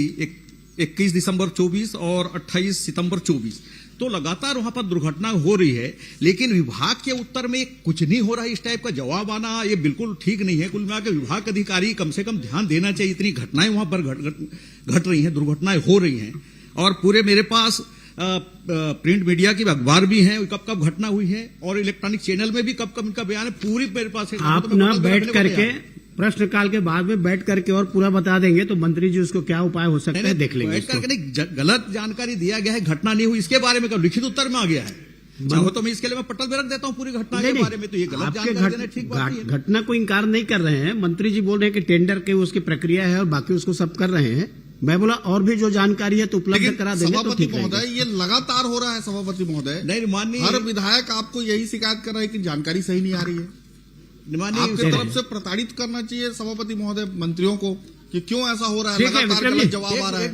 Speaker 12: 21 दिसंबर 24 और 28 सितंबर 24। तो लगातार वहां पर दुर्घटना हो रही है, लेकिन विभाग के उत्तर में कुछ नहीं हो रहा है। इस टाइप का जवाब आना ये बिल्कुल ठीक नहीं है। कुल मिलाकर विभाग अधिकारी कम से कम ध्यान देना चाहिए। इतनी घटनाएं वहां पर घट रही हैं, दुर्घटनाएं हो रही हैं, और पूरे मेरे पास प्रिंट मीडिया की अखबार भी हैं, कब कब घटना हुई है, और इलेक्ट्रॉनिक चैनल में भी कब कब इनका बयान है, पूरी मेरे पास है।
Speaker 6: आप ना बैठ करके प्रश्नकाल के बाद में बैठ करके और पूरा बता देंगे तो मंत्री जी उसको क्या उपाय हो सकता है देख लेंगे।
Speaker 12: बैठ करके नहीं, गलत जानकारी दिया गया है, घटना नहीं हुई इसके बारे में लिखित उत्तर में आ गया है। चाहो तो मैं इसके लिए मैं पटल में रख देता हूं पूरी घटना के बारे में। तो ये गलत जानकारी देना ठीक बात नहीं है।
Speaker 6: घटना को इंकार नहीं कर रहे हैं, मंत्री जी बोल रहे हैं कि टेंडर के उसकी प्रक्रिया है और बाकी उसको सब कर रहे हैं। मैं बोला और भी जो जानकारी है तो उपलब्ध करा देंगे तो ठीक रहेगा।
Speaker 4: महोदय ये लगातार हो रहा है सभापति महोदय।
Speaker 12: नहीं माननीय,
Speaker 4: हर विधायक आपको यही शिकायत कर रहा है कि जानकारी सही नहीं आ रही है। आपकी तरफ से प्रताड़ित करना चाहिए सभापति महोदय मंत्रियों को कि क्यों ऐसा हो रहा है। लगातार गलत जवाब आ रहा है।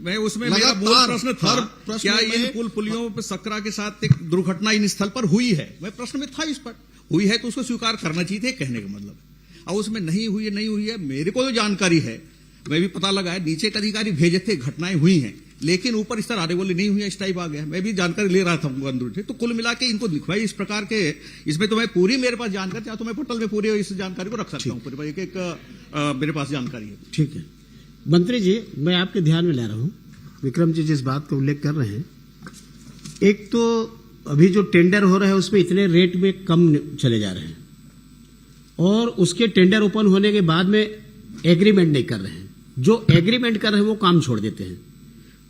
Speaker 12: मैं उसमें मेरा मूल प्रश्न था क्या इन पुल पुलियों पर सकरा के साथ एक दुर्घटना इन स्थल पर हुई है। मैं प्रश्न में था इस पर हुई है तो उसको स्वीकार करना चाहिए थे, कहने का मतलब है। और उसमें नहीं हुई है मेरे को जो जानकारी है मैं भी पता लगाया, नीचे के अधिकारी भेजे थे घटनाएं हुई हैं, लेकिन ऊपर इस तरह आरे बोले नहीं हुई है, इस टाइप आ गया। मैं भी जानकारी ले रहा था अंदर। तो कुल मिला के इनको दिखवाई इस प्रकार के, इसमें तो मैं पूरी मेरे पास जानकारी चाहता हूं, मैं पटल में पूरी इस जानकारी को रख सकता हूं। पूरी एक मेरे पास जानकारी है।
Speaker 6: ठीक है मंत्री जी, मैं आपके ध्यान में ला रहा हूं, विक्रम जी जिस बात का उल्लेख कर रहे हैं, एक तो अभी जो टेंडर हो रहा है उसमें इतने रेट में कम चले जा रहे हैं, और उसके टेंडर ओपन होने के बाद में एग्रीमेंट नहीं कर रहे हैं। जो एग्रीमेंट कर रहे हैं वो काम छोड़ देते हैं।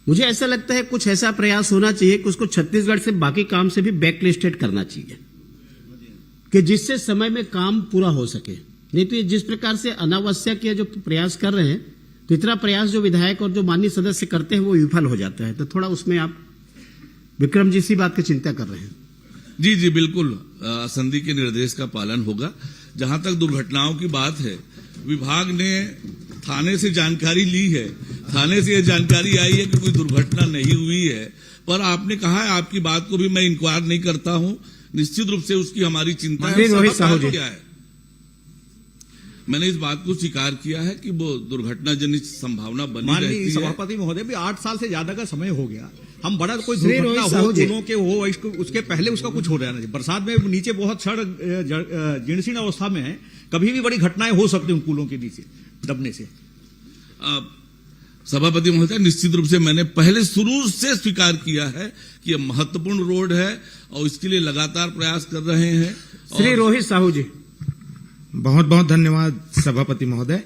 Speaker 6: मुझे ऐसा लगता है कुछ ऐसा प्रयास होना चाहिए कि उसको छत्तीसगढ़ से बाकी काम से भी बैकलिस्टेड करना चाहिए, कि जिससे समय में काम पूरा हो सके। नहीं तो ये जिस प्रकार से अनावश्यक ये जो प्रयास कर रहे हैं, तो इतना प्रयास जो विधायक और जो माननीय सदस्य करते हैं वो विफल हो जाता है। तो थोड़ा उसमें आप विक्रम जी इसी बात की चिंता कर रहे हैं।
Speaker 13: जी जी बिल्कुल, संधि के निर्देश का पालन होगा। जहां तक दुर्घटनाओं की बात है, विभाग ने थाने से जानकारी ली है, थाने से यह जानकारी आई है कि कोई दुर्घटना नहीं हुई है। पर आपने कहा है, आपकी बात को भी मैं इंक्वायर नहीं करता हूं, निश्चित रूप से उसकी हमारी चिंता है। क्या है, मैंने इस बात को स्वीकार किया है कि वो दुर्घटनाजनित संभावना बनी रहती है।
Speaker 12: सभापति महोदय भी 8 साल से ज्यादा का समय हो गया, हम बड़ा कोई दुर्घटना हो पुलों के हो उसके पहले उसका कुछ हो रहा है। बरसात में नीचे बहुत सड़क जीर्ण अवस्था में है, कभी भी बड़ी घटनाएं हो सकती हैं उन पुलों के नीचे दबने से।
Speaker 13: सभापति महोदय, निश्चित रूप से मैंने पहले शुरू से स्वीकार किया है कि यह महत्वपूर्ण रोड है और इसके लिए लगातार प्रयास कर रहे हैं।
Speaker 6: श्री रोहित साहू जी।
Speaker 14: बहुत बहुत धन्यवाद सभापति महोदय।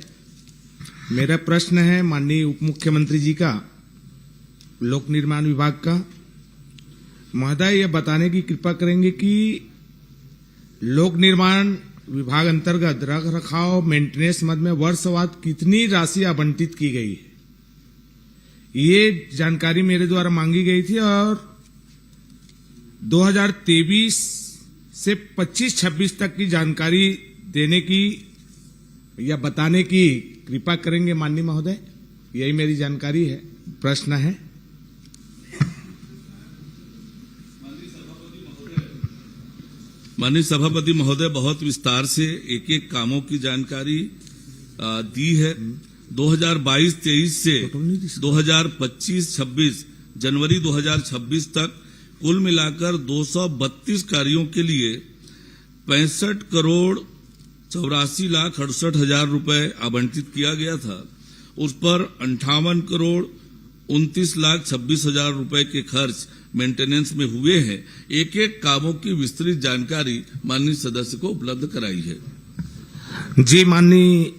Speaker 14: मेरा प्रश्न है माननीय उप मुख्यमंत्री जी का, लोक निर्माण विभाग का। महोदय, यह बताने की कृपा करेंगे कि लोक निर्माण विभाग अंतर्गत रख रखाव मेंटेनेंस मद में वर्षवार कितनी राशि आवंटित की गई है? ये जानकारी मेरे द्वारा मांगी गई थी और 2023 से 25-26 तक की जानकारी देने की या बताने की कृपा करेंगे माननीय महोदय। यही मेरी जानकारी है, प्रश्न है।
Speaker 13: माननीय सभापति महोदय, बहुत विस्तार से एक एक कामों की जानकारी दी है। 2022-23 से 2025-26 जनवरी 2026 तक कुल मिलाकर 232 कार्यों के लिए 65 करोड़ 84,68,000 रुपए आवंटित किया गया था। उस पर 58 करोड़ 29,26,000 रुपए के खर्च मेंटेनेंस में हुए हैं। एक एक कामों की विस्तृत जानकारी माननीय सदस्य को उपलब्ध कराई है।
Speaker 14: जी माननीय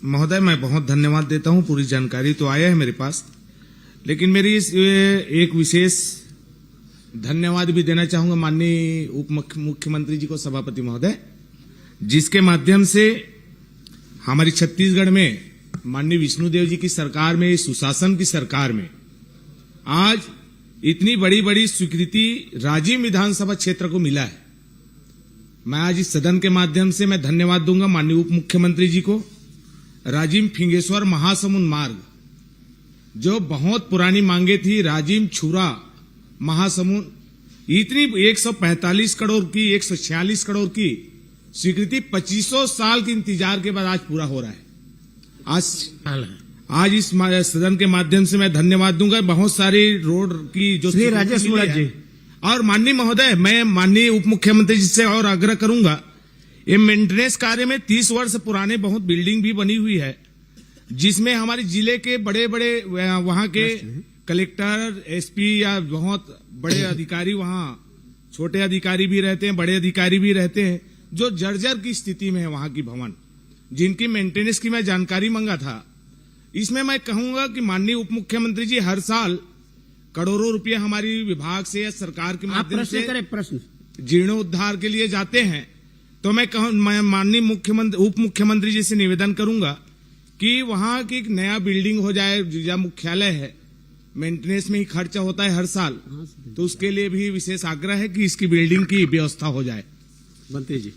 Speaker 14: महोदय, मैं बहुत धन्यवाद देता हूं। पूरी जानकारी तो आया है मेरे पास, लेकिन मेरी एक विशेष धन्यवाद भी देना चाहूंगा माननीय उप मुख्यमंत्री जी को, सभापति महोदय, जिसके माध्यम से हमारी छत्तीसगढ़ में माननीय विष्णुदेव जी की सरकार में, सुशासन की सरकार में आज इतनी बड़ी बड़ी स्वीकृति राजिम विधानसभा क्षेत्र को मिला है। मैं आज इस सदन के माध्यम से मैं धन्यवाद दूंगा माननीय उप मुख्यमंत्री जी को। राजिम फिंगेश्वर महासमुंद मार्ग, जो बहुत पुरानी मांगे थी, राजिम छुरा महासमुंद, इतनी 145 करोड़ की 146 करोड़ की स्वीकृति 2500 साल के इंतजार के बाद आज पूरा हो रहा है। आज इस सदन के माध्यम से मैं धन्यवाद दूंगा। बहुत सारी रोड की जो
Speaker 6: श्री राजेश मुराद जी।
Speaker 14: और माननीय महोदय, मैं माननीय उप मुख्यमंत्री जी से और आग्रह करूंगा, ये मेंटेनेंस कार्य में 30 वर्ष पुराने बहुत बिल्डिंग भी बनी हुई है, जिसमें हमारे जिले के बड़े बड़े वहां के कलेक्टर, एसपी या बहुत बड़े अधिकारी, वहां छोटे अधिकारी भी रहते हैं, बड़े अधिकारी भी रहते हैं, जो जर्जर की स्थिति में है वहां की भवन, जिनकी मेंटेनेंस की मैं जानकारी मांगा था। इसमें मैं कहूंगा कि माननीय उप मुख्यमंत्री जी हर साल करोड़ों रुपए हमारी विभाग से या सरकार के माध्यम से
Speaker 6: प्रश्न
Speaker 14: जीर्णोद्धार के लिए जाते हैं। तो मैं माननीय उप मुख्यमंत्री जी से निवेदन करूंगा कि वहां की एक नया बिल्डिंग हो जाए, जिला मुख्यालय है, मेंटेनेंस में ही खर्चा होता है हर साल, तो उसके लिए भी विशेष आग्रह है कि इसकी बिल्डिंग की व्यवस्था हो जाए।
Speaker 6: मंत्री जी।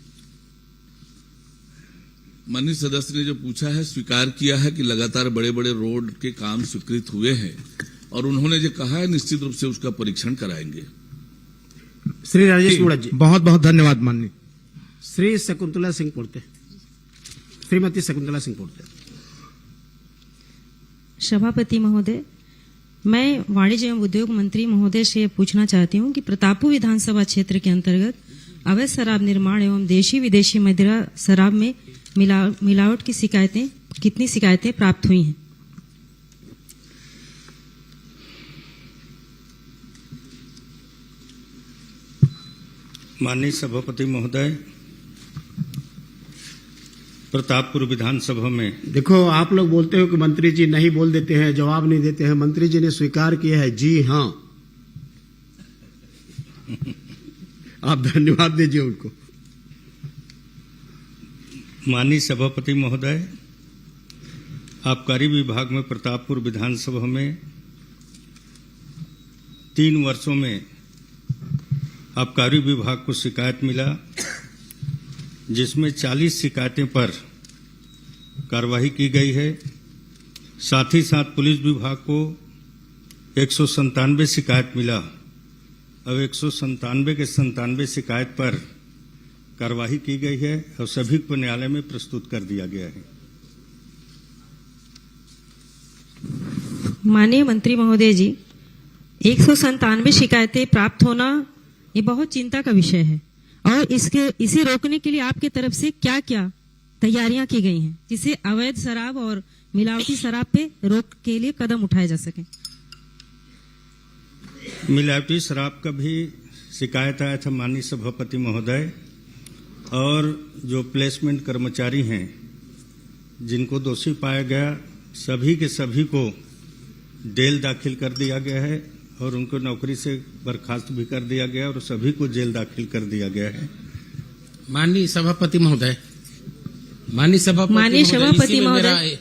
Speaker 13: माननीय सदस्य ने जो पूछा है, स्वीकार किया है कि लगातार बड़े बड़े रोड के काम स्वीकृत हुए हैं और उन्होंने जो कहा है निश्चित रूप से उसका परीक्षण कराएंगे।
Speaker 6: श्री राजेश मुराद जी।
Speaker 14: बहुत बहुत धन्यवाद माननीय।
Speaker 6: श्री शकुंतला सिंह पोर्ते, श्रीमती शकुंतला सिंह पोर्ते।
Speaker 15: सभापति महोदय, मैं वाणिज्य एवं उद्योग मंत्री महोदय से पूछना चाहती हूं कि प्रतापपुर विधानसभा क्षेत्र के अंतर्गत अवैध शराब निर्माण एवं देशी विदेशी मदिरा शराब में मिलावट की कितनी शिकायतें प्राप्त हुई हैं?
Speaker 16: माननीय सभापति महोदय, प्रतापपुर विधानसभा में
Speaker 6: देखो, आप लोग बोलते हो कि मंत्री जी नहीं बोल देते हैं, जवाब नहीं देते हैं। मंत्री जी ने स्वीकार किया है, जी हां। आप धन्यवाद दीजिए उनको।
Speaker 16: माननीय सभापति महोदय, आबकारी विभाग में प्रतापपुर विधानसभा में 3 वर्षों में आबकारी विभाग को शिकायत मिला, जिसमें 40 शिकायतें पर कार्रवाई की गई है। साथ ही साथ पुलिस विभाग को 197 शिकायत मिला। अब 197 के 97 शिकायत पर कार्रवाई की गई है और सभी को न्यायालय में प्रस्तुत कर दिया गया है।
Speaker 15: माननीय मंत्री महोदय जी, 197 शिकायतें प्राप्त होना ये बहुत चिंता का विषय है और इसे रोकने के लिए आपके तरफ से क्या क्या तैयारियां की गई हैं जिससे अवैध शराब और मिलावटी शराब पे रोक के लिए कदम उठाए जा सके?
Speaker 16: मिलावटी शराब का भी शिकायत आया था माननीय सभापति महोदय, और जो प्लेसमेंट कर्मचारी हैं जिनको दोषी पाया गया सभी के सभी को जेल दाखिल कर दिया गया है और उनको नौकरी से बर्खास्त भी कर दिया गया और सभी को जेल दाखिल कर दिया गया है।
Speaker 17: माननीय सभापति महोदय, माननीय सभापति महोदय,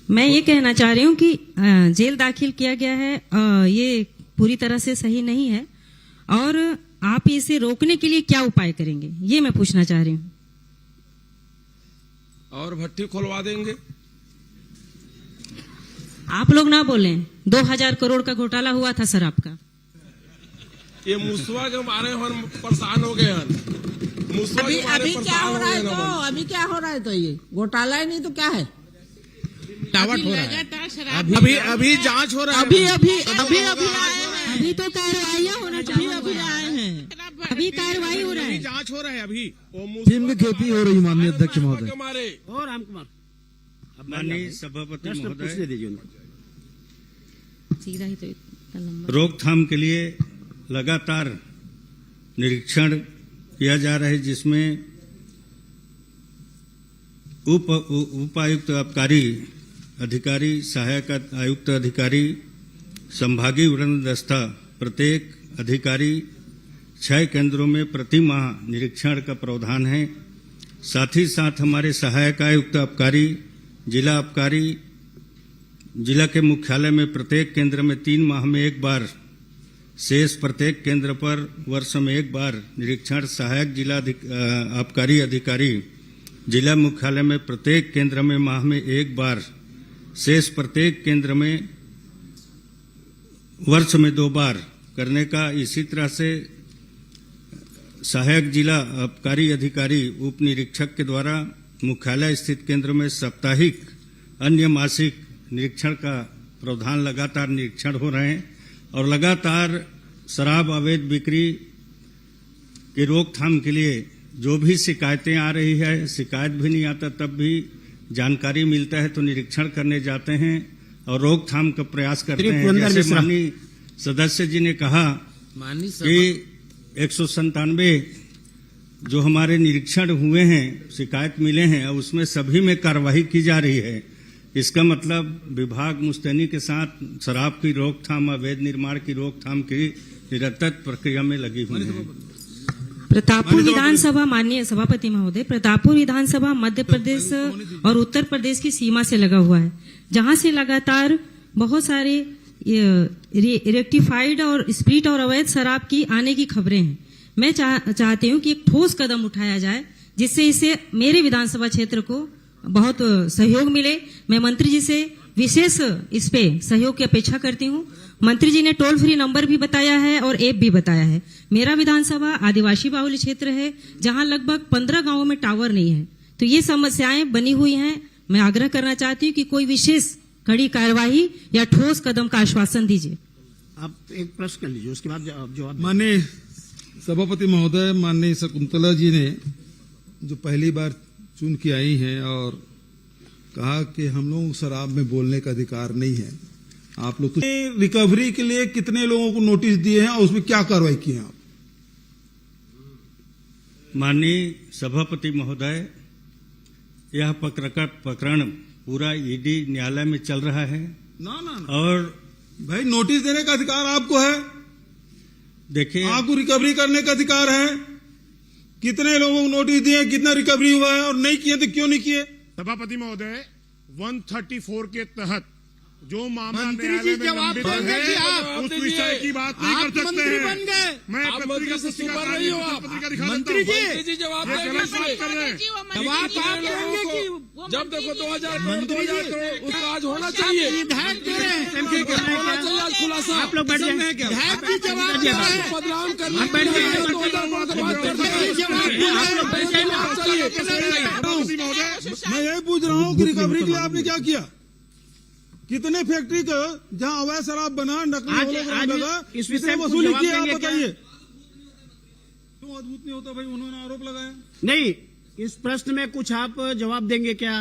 Speaker 15: मैं ये कहना चाह रही हूँ कि जेल दाखिल किया गया है, ये पूरी तरह से सही नहीं है और आप इसे रोकने के लिए क्या उपाय करेंगे, ये मैं पूछना चाह रही हूँ।
Speaker 2: और भट्टी खोलवा देंगे।
Speaker 15: आप लोग ना बोलें, 2000 करोड़ का घोटाला हुआ था शराब का।
Speaker 2: ये मुसवा के मारे हम परेशान हो गए हैं।
Speaker 17: अभी क्या हो रहा है? तो अभी क्या हो रहा है? तो ये घोटाला ही नहीं तो क्या है?
Speaker 14: मिलावट हो रहा है। अभी जांच हो रहा है।
Speaker 15: अभी तो कार्रवाइयाँ होना चाहिए। अभी आए हैं, अभी कार्रवाई हो रहा है,
Speaker 14: जांच हो रहा है। अभी
Speaker 12: फिल्म की खेती हो रही माननीय अध्यक्ष महोदय।
Speaker 6: और राम कुमार
Speaker 16: माननीय सभापति महोदय,
Speaker 6: दीजिए उनको।
Speaker 15: सीधा ही तो इतना लंबा।
Speaker 16: रोकथाम के लिए लगातार निरीक्षण किया जा रहा है जिसमें उपायुक्त आबकारी अधिकारी, सहायक आयुक्त अधिकारी, संभागीय वृंद दस्ता प्रत्येक अधिकारी 6 केंद्रों में प्रति माह निरीक्षण का प्रावधान है। साथ ही साथ हमारे सहायक आयुक्त आबकारी, जिला आबकारी, जिला के मुख्यालय में प्रत्येक केंद्र में 3 माह में एक बार, शेष प्रत्येक केंद्र पर वर्ष में एक बार निरीक्षण। सहायक जिला आबकारी अधिकारी जिला मुख्यालय में प्रत्येक केंद्र में माह में एक बार, शेष प्रत्येक केंद्र में वर्ष में 2 बार करने का। इसी तरह से सहायक जिला आबकारी अधिकारी उप निरीक्षक के द्वारा मुख्यालय स्थित केंद्र में साप्ताहिक अन्य मासिक निरीक्षण का प्रावधान, लगातार निरीक्षण हो रहे हैं और लगातार शराब अवैध बिक्री की रोकथाम के लिए जो भी शिकायतें आ रही है, शिकायत भी नहीं आता तब भी जानकारी मिलता है तो निरीक्षण करने जाते हैं और रोकथाम का प्रयास करते हैं। जैसे माननीय सदस्य जी ने कहा कि 197 जो हमारे निरीक्षण हुए हैं, शिकायत मिले हैं, उसमें सभी में कार्रवाई की जा रही है। इसका मतलब विभाग मुस्तैनी के साथ शराब की रोकथाम, अवैध निर्माण की रोकथाम की निरंतर प्रक्रिया में लगी हुई है।
Speaker 15: प्रतापपुर विधानसभा, माननीय सभापति महोदय, प्रतापपुर विधानसभा मध्य प्रदेश और उत्तर प्रदेश की सीमा से लगा हुआ है, जहां से लगातार बहुत सारे रेक्टिफाइड और स्प्रिट और अवैध शराब की आने की खबरें हैं। मैं चाहती हूं कि एक ठोस कदम उठाया जाए जिससे इसे मेरे विधानसभा क्षेत्र को बहुत सहयोग मिले। मैं मंत्री जी से विशेष इस पे सहयोग की अपेक्षा करती हूं। मंत्री जी ने टोल फ्री नंबर भी बताया है और ऐप भी बताया है। मेरा विधानसभा आदिवासी बाहुल्य क्षेत्र है जहां लगभग 15 गांवों में टावर नहीं है, तो ये समस्याएं बनी हुई हैं। मैं आग्रह करना चाहती हूं कि कोई विशेष कड़ी कार्यवाही या ठोस कदम का आश्वासन दीजिए।
Speaker 6: आप एक प्रश्न कर लीजिए, उसके बाद जवाब।
Speaker 1: माननीय सभापति महोदय, माननीय शकुंतला जी ने जो पहली बार चुन के आई हैं और कहा कि हम लोग शराब में बोलने का अधिकार नहीं है, आप लोग तो रिकवरी के लिए कितने लोगों को नोटिस दिए हैं और उसमें क्या कार्रवाई की है आप?
Speaker 16: माननीय सभापति महोदय, यह प्रकरण पूरा ईडी न्यायालय में चल रहा है।
Speaker 1: ना
Speaker 16: और
Speaker 1: भाई नोटिस देने का अधिकार आपको है,
Speaker 16: देखिए
Speaker 1: आपको रिकवरी करने का अधिकार है। कितने लोगों को नोटिस दिए, कितना रिकवरी हुआ है और नहीं किए तो क्यों नहीं किए?
Speaker 3: सभापति महोदय, 134 के तहत जो मामला
Speaker 17: मंत्री जी जवाब देंगे कि आप
Speaker 3: उस विषय की बात नहीं कर सकते
Speaker 17: मंत्री बन गए।
Speaker 3: मैं पत्रिका
Speaker 2: से सुपर नहीं हो आप।
Speaker 17: मंत्री जी
Speaker 2: जवाब
Speaker 3: कर रहे हैं।
Speaker 17: जवाब आप देंगे कि
Speaker 2: जब देखो 2000 करोड़ उसका आज होना चाहिए,
Speaker 17: विधायक दे रहे हैं,
Speaker 2: होना चाहिए आज खुलासा।
Speaker 6: आप लोग बैठ जाएं।
Speaker 17: विधायक जी जवाब दे रहे हैं।
Speaker 2: बदनाम करने के लिए 2000 करोड़ का बात करते हैं।
Speaker 1: मैं यही पूछ रहा हूँ कि रिकवरी के लिए आपने क्या किया? कितने फैक्ट्री का जहां अवैध शराब बना, नकली होलोग्राम लगा, इसमें वसूली की आप बताइए। क्यों अद्भुत नहीं होता भाई? उन्होंने आरोप लगाया।
Speaker 6: नहीं, इस प्रश्न में कुछ आप जवाब देंगे क्या?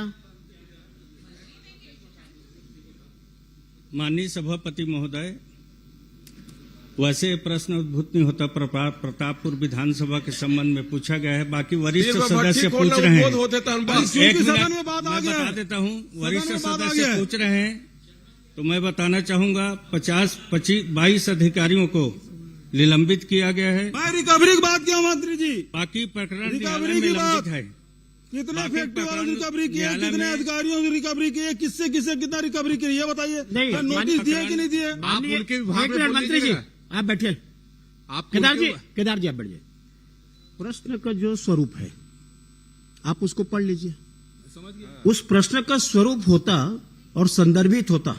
Speaker 16: माननीय सभापति महोदय, वैसे प्रश्न उद्भूत नहीं होता, प्रतापपुर विधानसभा के संबंध में पूछा गया है। बाकी वरिष्ठ सदस्य पूछ रहे हैं, एक मिनट मैं बता देता हूं। वरिष्ठ सदस्य पूछ रहे हैं तो मैं बताना चाहूंगा 22 अधिकारियों को निलंबित किया गया है।
Speaker 1: मैं रिकवरी की बात किया मंत्री जी,
Speaker 16: बाकी प्रकरण
Speaker 1: रिकवरी की बात है। कितने फैक्ट्री वालों ने रिकवरी की है, कितने अधिकारियों ने रिकवरी की है, किससे कितना रिकवरी की है बताइए। नोटिस दिए कि नहीं दिए?
Speaker 6: आप उनके विभाग में मंत्री जी आप बैठिए, केदार जी आप बैठिए। प्रश्न का जो स्वरूप है आप उसको पढ़ लीजिए। उस प्रश्न का स्वरूप होता और संदर्भित होता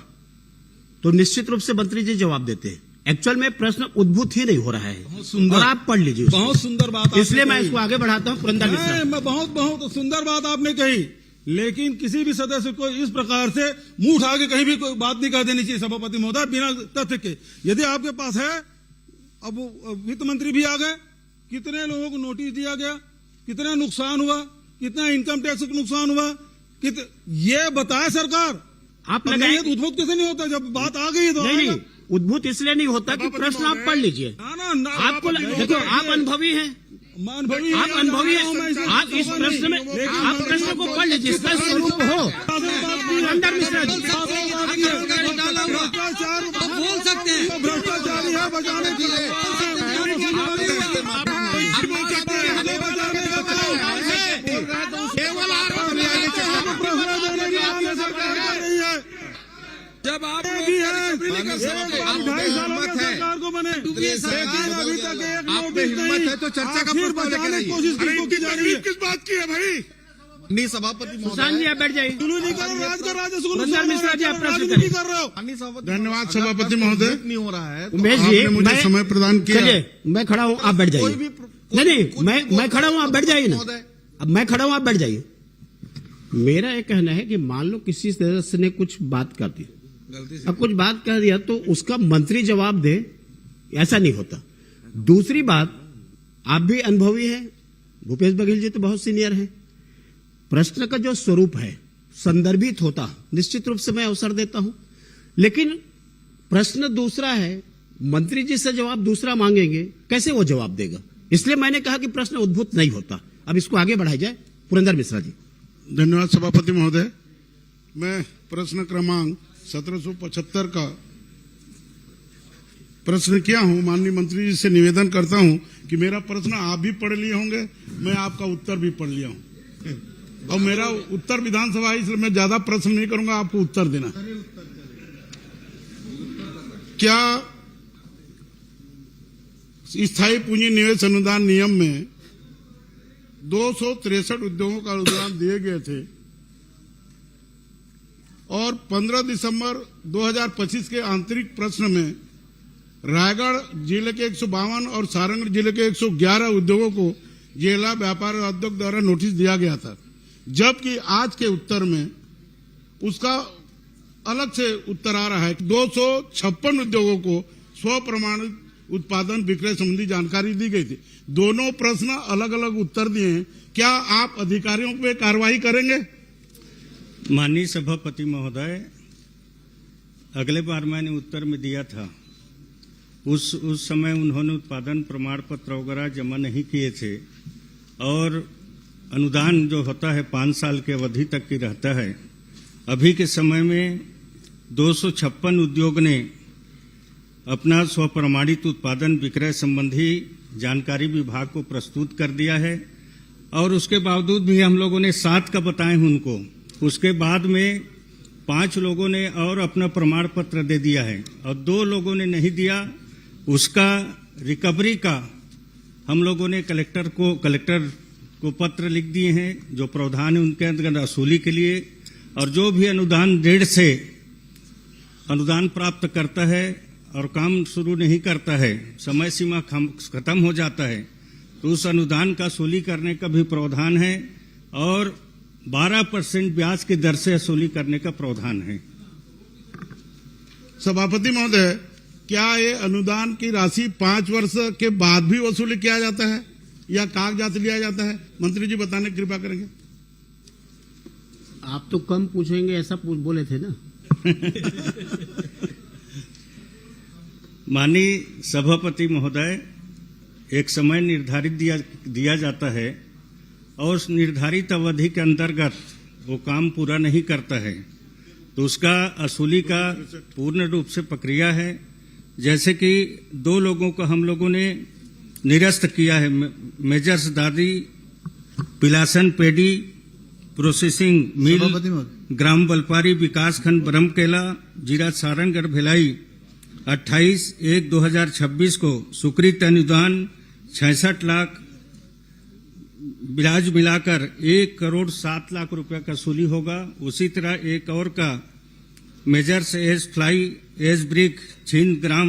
Speaker 6: तो निश्चित रूप से मंत्री जी जवाब देते हैं। एक्चुअल में प्रश्न उद्भूत ही नहीं हो रहा है और आप पढ़ लीजिए।
Speaker 1: बहुत सुंदर बात,
Speaker 6: इसलिए मैं इसको आगे बढ़ाता हूं। पुरंदर मिश्रा,
Speaker 1: बहुत सुंदर बात आपने कही, लेकिन किसी भी सदस्य को इस प्रकार से मुंह उठा के कहीं भी कोई बात नहीं कह देनी चाहिए सभापति महोदय, बिना तथ्य के। यदि आपके पास है, अब वित्त मंत्री भी आ गए, कितने लोगों को नोटिस दिया गया, कितना नुकसान हुआ, कितना इनकम टैक्स का नुकसान हुआ, ये बताए सरकार।
Speaker 6: आप लगाए
Speaker 1: तो उद्भूत कैसे नहीं होता? जब बात आ गई तो
Speaker 6: नहीं, उद्भूत इसलिए नहीं होता कि प्रश्न आप पढ़ लीजिए। आपको देखो, आप अनुभवी हैं, आप अनुभवी हैं, आप इस प्रश्न में आप प्रश्न को पढ़ लीजिए, इसका स्वरूप हो। पुरंदर मिश्रा जी
Speaker 1: भ्रष्टाचार बोल सकते हैं, भ्रष्टाचारी है बचाने के लिए। जब आप भी हैं, 2.5 सालों में सरकार को बने, अभी तक एक नोटिस नहीं,
Speaker 4: तो चर्चा का
Speaker 1: फिर बचाने की कोशिश की जा रही है।
Speaker 3: किस बात की है भाई?
Speaker 4: नहीं, सभापति
Speaker 6: सुशांत जी आप बैठ जाइए।
Speaker 1: पुरंदर
Speaker 6: मिश्रा जी आप प्रश्न
Speaker 1: नहीं कर रहे हो।
Speaker 3: धन्यवाद सभापति महोदय।
Speaker 4: नहीं हो रहा है,
Speaker 6: उमेश जी
Speaker 3: मुझे समय प्रदान किया।
Speaker 6: चलिए मैं खड़ा हूं, आप बैठ जाइए। नहीं, मैं खड़ा हूं, आप बैठ जाइए ना। अब मैं खड़ा हूं, आप बैठ जाइए। मेरा यह कहना है कि मान लो किसी सदस्य ने कुछ बात कर दी, अब कुछ बात कर दिया तो उसका मंत्री जवाब दे, ऐसा नहीं होता। दूसरी बात, आप भी अनुभवी हैं, भूपेश बघेल जी तो बहुत सीनियर हैं। प्रश्न का जो स्वरूप है संदर्भित होता, निश्चित रूप से मैं अवसर देता हूं, लेकिन प्रश्न दूसरा है, मंत्री जी से जवाब दूसरा मांगेंगे, कैसे वो जवाब देगा? इसलिए मैंने कहा कि प्रश्न उद्भूत नहीं होता। अब इसको आगे बढ़ाया जाए। पुरंदर मिश्रा जी।
Speaker 3: धन्यवाद सभापति महोदय। मैं प्रश्न क्रमांक 1775 का प्रश्न किया हूं। माननीय मंत्री जी से निवेदन करता हूं कि मेरा प्रश्न आप भी पढ़ लिए होंगे, मैं आपका उत्तर भी पढ़ लिया हूं, और मेरा उत्तर विधानसभा है, इसलिए मैं ज्यादा प्रश्न नहीं करूंगा, आपको उत्तर देना। क्या स्थायी पूंजी निवेश अनुदान नियम में 263 उद्योगों का अनुदान दिए गए थे और 15 दिसंबर 2025 के आंतरिक प्रश्न में रायगढ़ जिले के 152 और सारंगढ़ जिले के 111 उद्योगों को जिला व्यापार उद्योग द्वारा नोटिस दिया गया था, जबकि आज के उत्तर में उसका अलग से उत्तर आ रहा है। 256 उद्योगों को स्व प्रमाणित उत्पादन विक्रय संबंधी जानकारी दी गई थी। दोनों प्रश्न अलग अलग उत्तर दिए हैं, क्या आप अधिकारियों पे कार्रवाई करेंगे?
Speaker 16: माननीय सभापति महोदय, अगले बार मैंने उत्तर में दिया था, उस समय उन्होंने उत्पादन प्रमाण पत्र वगैरह जमा नहीं किए थे, और अनुदान जो होता है 5 साल के अवधि तक की रहता है। अभी के समय में 256 उद्योग ने अपना स्वप्रमाणित उत्पादन विक्रय संबंधी जानकारी विभाग को प्रस्तुत कर दिया है, और उसके बावजूद भी हम लोगों ने 7 का बताए हैं उनको। उसके बाद में 5 लोगों ने और अपना प्रमाण पत्र दे दिया है, और 2 लोगों ने नहीं दिया। उसका रिकवरी का हम लोगों ने कलेक्टर को पत्र लिख दिए हैं, जो प्रावधान है उनके अंतर्गत वसूली के लिए, और जो भी अनुदान डेढ़ से अनुदान प्राप्त करता है और काम शुरू नहीं करता है, समय सीमा खत्म हो जाता है, तो उस अनुदान का वसूली करने का भी प्रावधान है, और 12% ब्याज की दर से वसूली करने का प्रावधान है।
Speaker 3: सभापति महोदय, क्या ये अनुदान की राशि 5 वर्ष के बाद भी वसूली किया जाता है, या कागजात लिया जाता है? मंत्री जी बताने की कृपा करेंगे।
Speaker 6: आप तो कम पूछेंगे ऐसा बोले थे ना।
Speaker 16: माननीय सभापति महोदय, एक समय निर्धारित दिया जाता है और उस निर्धारित अवधि के अंतर्गत वो काम पूरा नहीं करता है तो उसका असूली का पूर्ण रूप से प्रक्रिया है। जैसे कि 2 लोगों को हम लोगों ने निरस्त किया है, मेजर्स दादी पिलासन पेडी प्रोसेसिंग मिल, ग्राम बलपारी विकासखंड ब्रह्मकेला, जिला सारंगगढ़ भिलाई 28/1/2026 को स्वीकृत अनुदान 66 लाख ब्याज मिलाकर 1,07,00,000 रुपया का वसूली होगा। उसी तरह एक और का measures S fly ash brick छीन ग्राम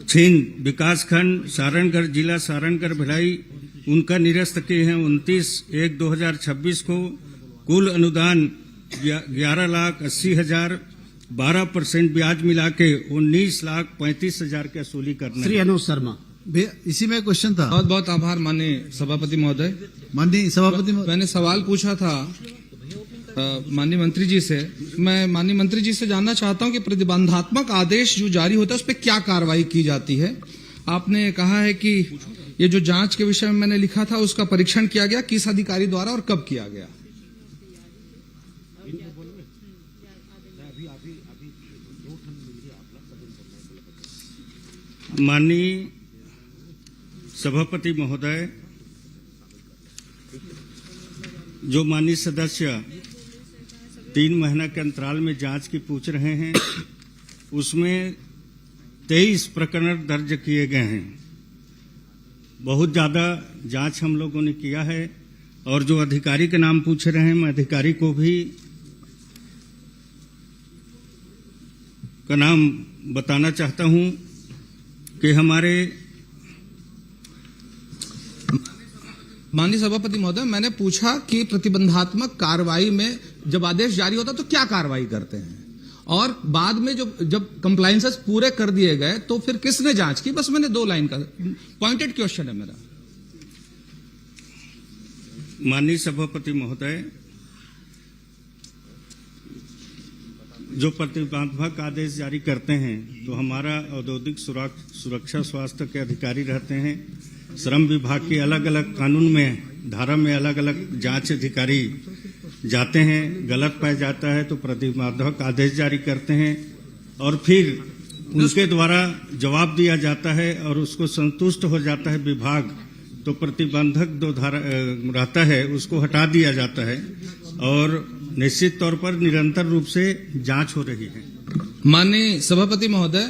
Speaker 16: छीन विकासखंड सारंगगढ़ जिला सारंगगढ़ भिलाई उनका निरस्त किए हैं 29/1/2026 को। कुल अनुदान 11,80,000 12% ब्याज मिला के 19,35,000 की वसूली करना।
Speaker 6: श्री अनुज शर्मा,
Speaker 18: इसी में क्वेश्चन था।
Speaker 19: बहुत बहुत आभार माननीय सभापति महोदय।
Speaker 18: माननीय सभापति
Speaker 19: मैंने सवाल पूछा था माननीय मंत्री जी से। मैं माननीय मंत्री जी से जानना चाहता हूं कि प्रतिबंधात्मक आदेश जो जारी होता है उस पर क्या कार्रवाई की जाती है। आपने कहा है कि ये जो जांच के विषय में मैंने लिखा था उसका परीक्षण किया गया, किस अधिकारी द्वारा और कब किया गया?
Speaker 16: माननीय सभापति महोदय, जो माननीय सदस्य 3 महीना के अंतराल में जांच की पूछ रहे हैं उसमें 23 प्रकरण दर्ज किए गए हैं। बहुत ज्यादा जांच हम लोगों ने किया है और जो अधिकारी के नाम पूछ रहे हैं मैं अधिकारी को भी का नाम बताना चाहता हूं कि हमारे
Speaker 19: माननीय सभापति महोदय, मैंने पूछा कि प्रतिबंधात्मक कार्रवाई में जब आदेश जारी होता तो क्या कार्रवाई करते हैं और बाद में जब कंप्लायंसेस पूरे कर दिए गए तो फिर किसने जांच की? बस मैंने 2 लाइन का पॉइंटेड क्वेश्चन है मेरा।
Speaker 16: माननीय सभापति महोदय, जो प्रतिबंधात्मक आदेश जारी करते हैं तो हमारा औद्योगिक सुरक्षा स्वास्थ्य के अधिकारी रहते हैं। श्रम विभाग के अलग अलग कानून में धारा में अलग अलग जांच अधिकारी जाते हैं। गलत पाया जाता है तो प्रतिबंधात्मक आदेश जारी करते हैं और फिर उनके द्वारा जवाब दिया जाता है और उसको संतुष्ट हो जाता है विभाग तो प्रतिबंधक जो धारा रहता है उसको हटा दिया जाता है और निश्चित तौर पर निरंतर रूप से जांच हो रही है।
Speaker 19: माननीय सभापति महोदय,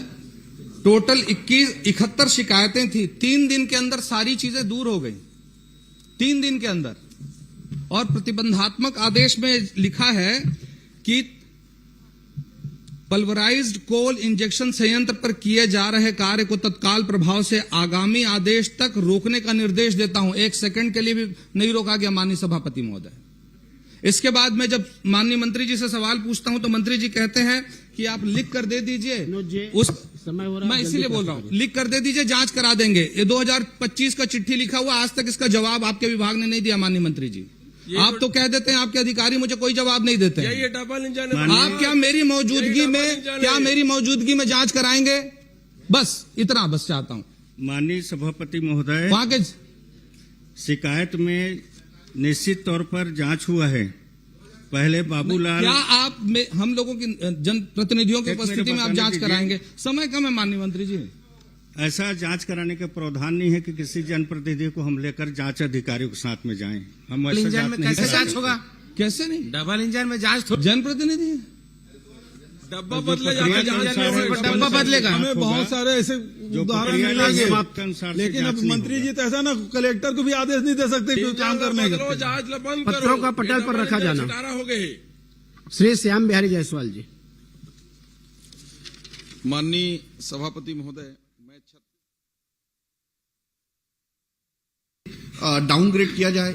Speaker 19: टोटल 71 शिकायतें थी। 3 दिन के अंदर सारी चीजें दूर हो गई, 3 दिन के अंदर। और प्रतिबंधात्मक आदेश में लिखा है कि पल्वराइज्ड कोल इंजेक्शन संयंत्र पर किए जा रहे कार्य को तत्काल प्रभाव से आगामी आदेश तक रोकने का निर्देश देता हूं। 1 सेकंड के लिए भी नहीं रोका गया माननीय सभापति महोदय। इसके बाद मैं जब माननीय मंत्री जी से सवाल पूछता हूं तो मंत्री जी कहते हैं कि आप लिख कर दे दीजिए। उस समय हो रहा, मैं इसीलिए बोल रहा हूं, लिख कर दे दीजिए, जांच करा देंगे। ये 2025 का चिट्ठी लिखा हुआ, आज तक इसका जवाब आपके विभाग ने नहीं दिया। माननीय मंत्री जी, आप तो कह देते हैं आपके अधिकारी मुझे कोई जवाब नहीं देते हैं।
Speaker 2: ये डबल इंजन
Speaker 19: आप क्या मेरी मौजूदगी में जांच कराएंगे? बस इतना बस चाहता हूं।
Speaker 16: माननीय सभापति महोदय,
Speaker 19: वहां के
Speaker 16: शिकायत में निश्चित तौर पर जांच हुआ है। पहले बाबूलाल,
Speaker 19: क्या आप हम लोगों की जनप्रतिनिधियों की उपस्थिति में आप जांच कराएंगे? समय कम है माननीय मंत्री जी।
Speaker 16: ऐसा जांच कराने का प्रावधान नहीं है कि किसी जनप्रतिनिधि को हम लेकर जांच अधिकारियों के साथ में जाएं। हम ऐसा जांच नहीं
Speaker 14: कैसे जांच होगा?
Speaker 19: कैसे नहीं?
Speaker 14: डबल इंजन में जांच
Speaker 19: जनप्रतिनिधि
Speaker 13: डब्बा बदलेगा,
Speaker 14: डब्बा बदलेगा।
Speaker 1: हमें बहुत सारे ऐसे उदाहरण मिलेंगे, लेकिन अब मंत्री जी तो ऐसा ना कलेक्टर को भी आदेश नहीं दे सकते काम करने का।
Speaker 6: पत्रों का पटल पर रखा जाना।
Speaker 13: हो गए।
Speaker 6: श्री श्याम बिहारी जायसवाल जी।
Speaker 4: माननीय सभापति महोदय, मैं डाउनग्रेड किया जाए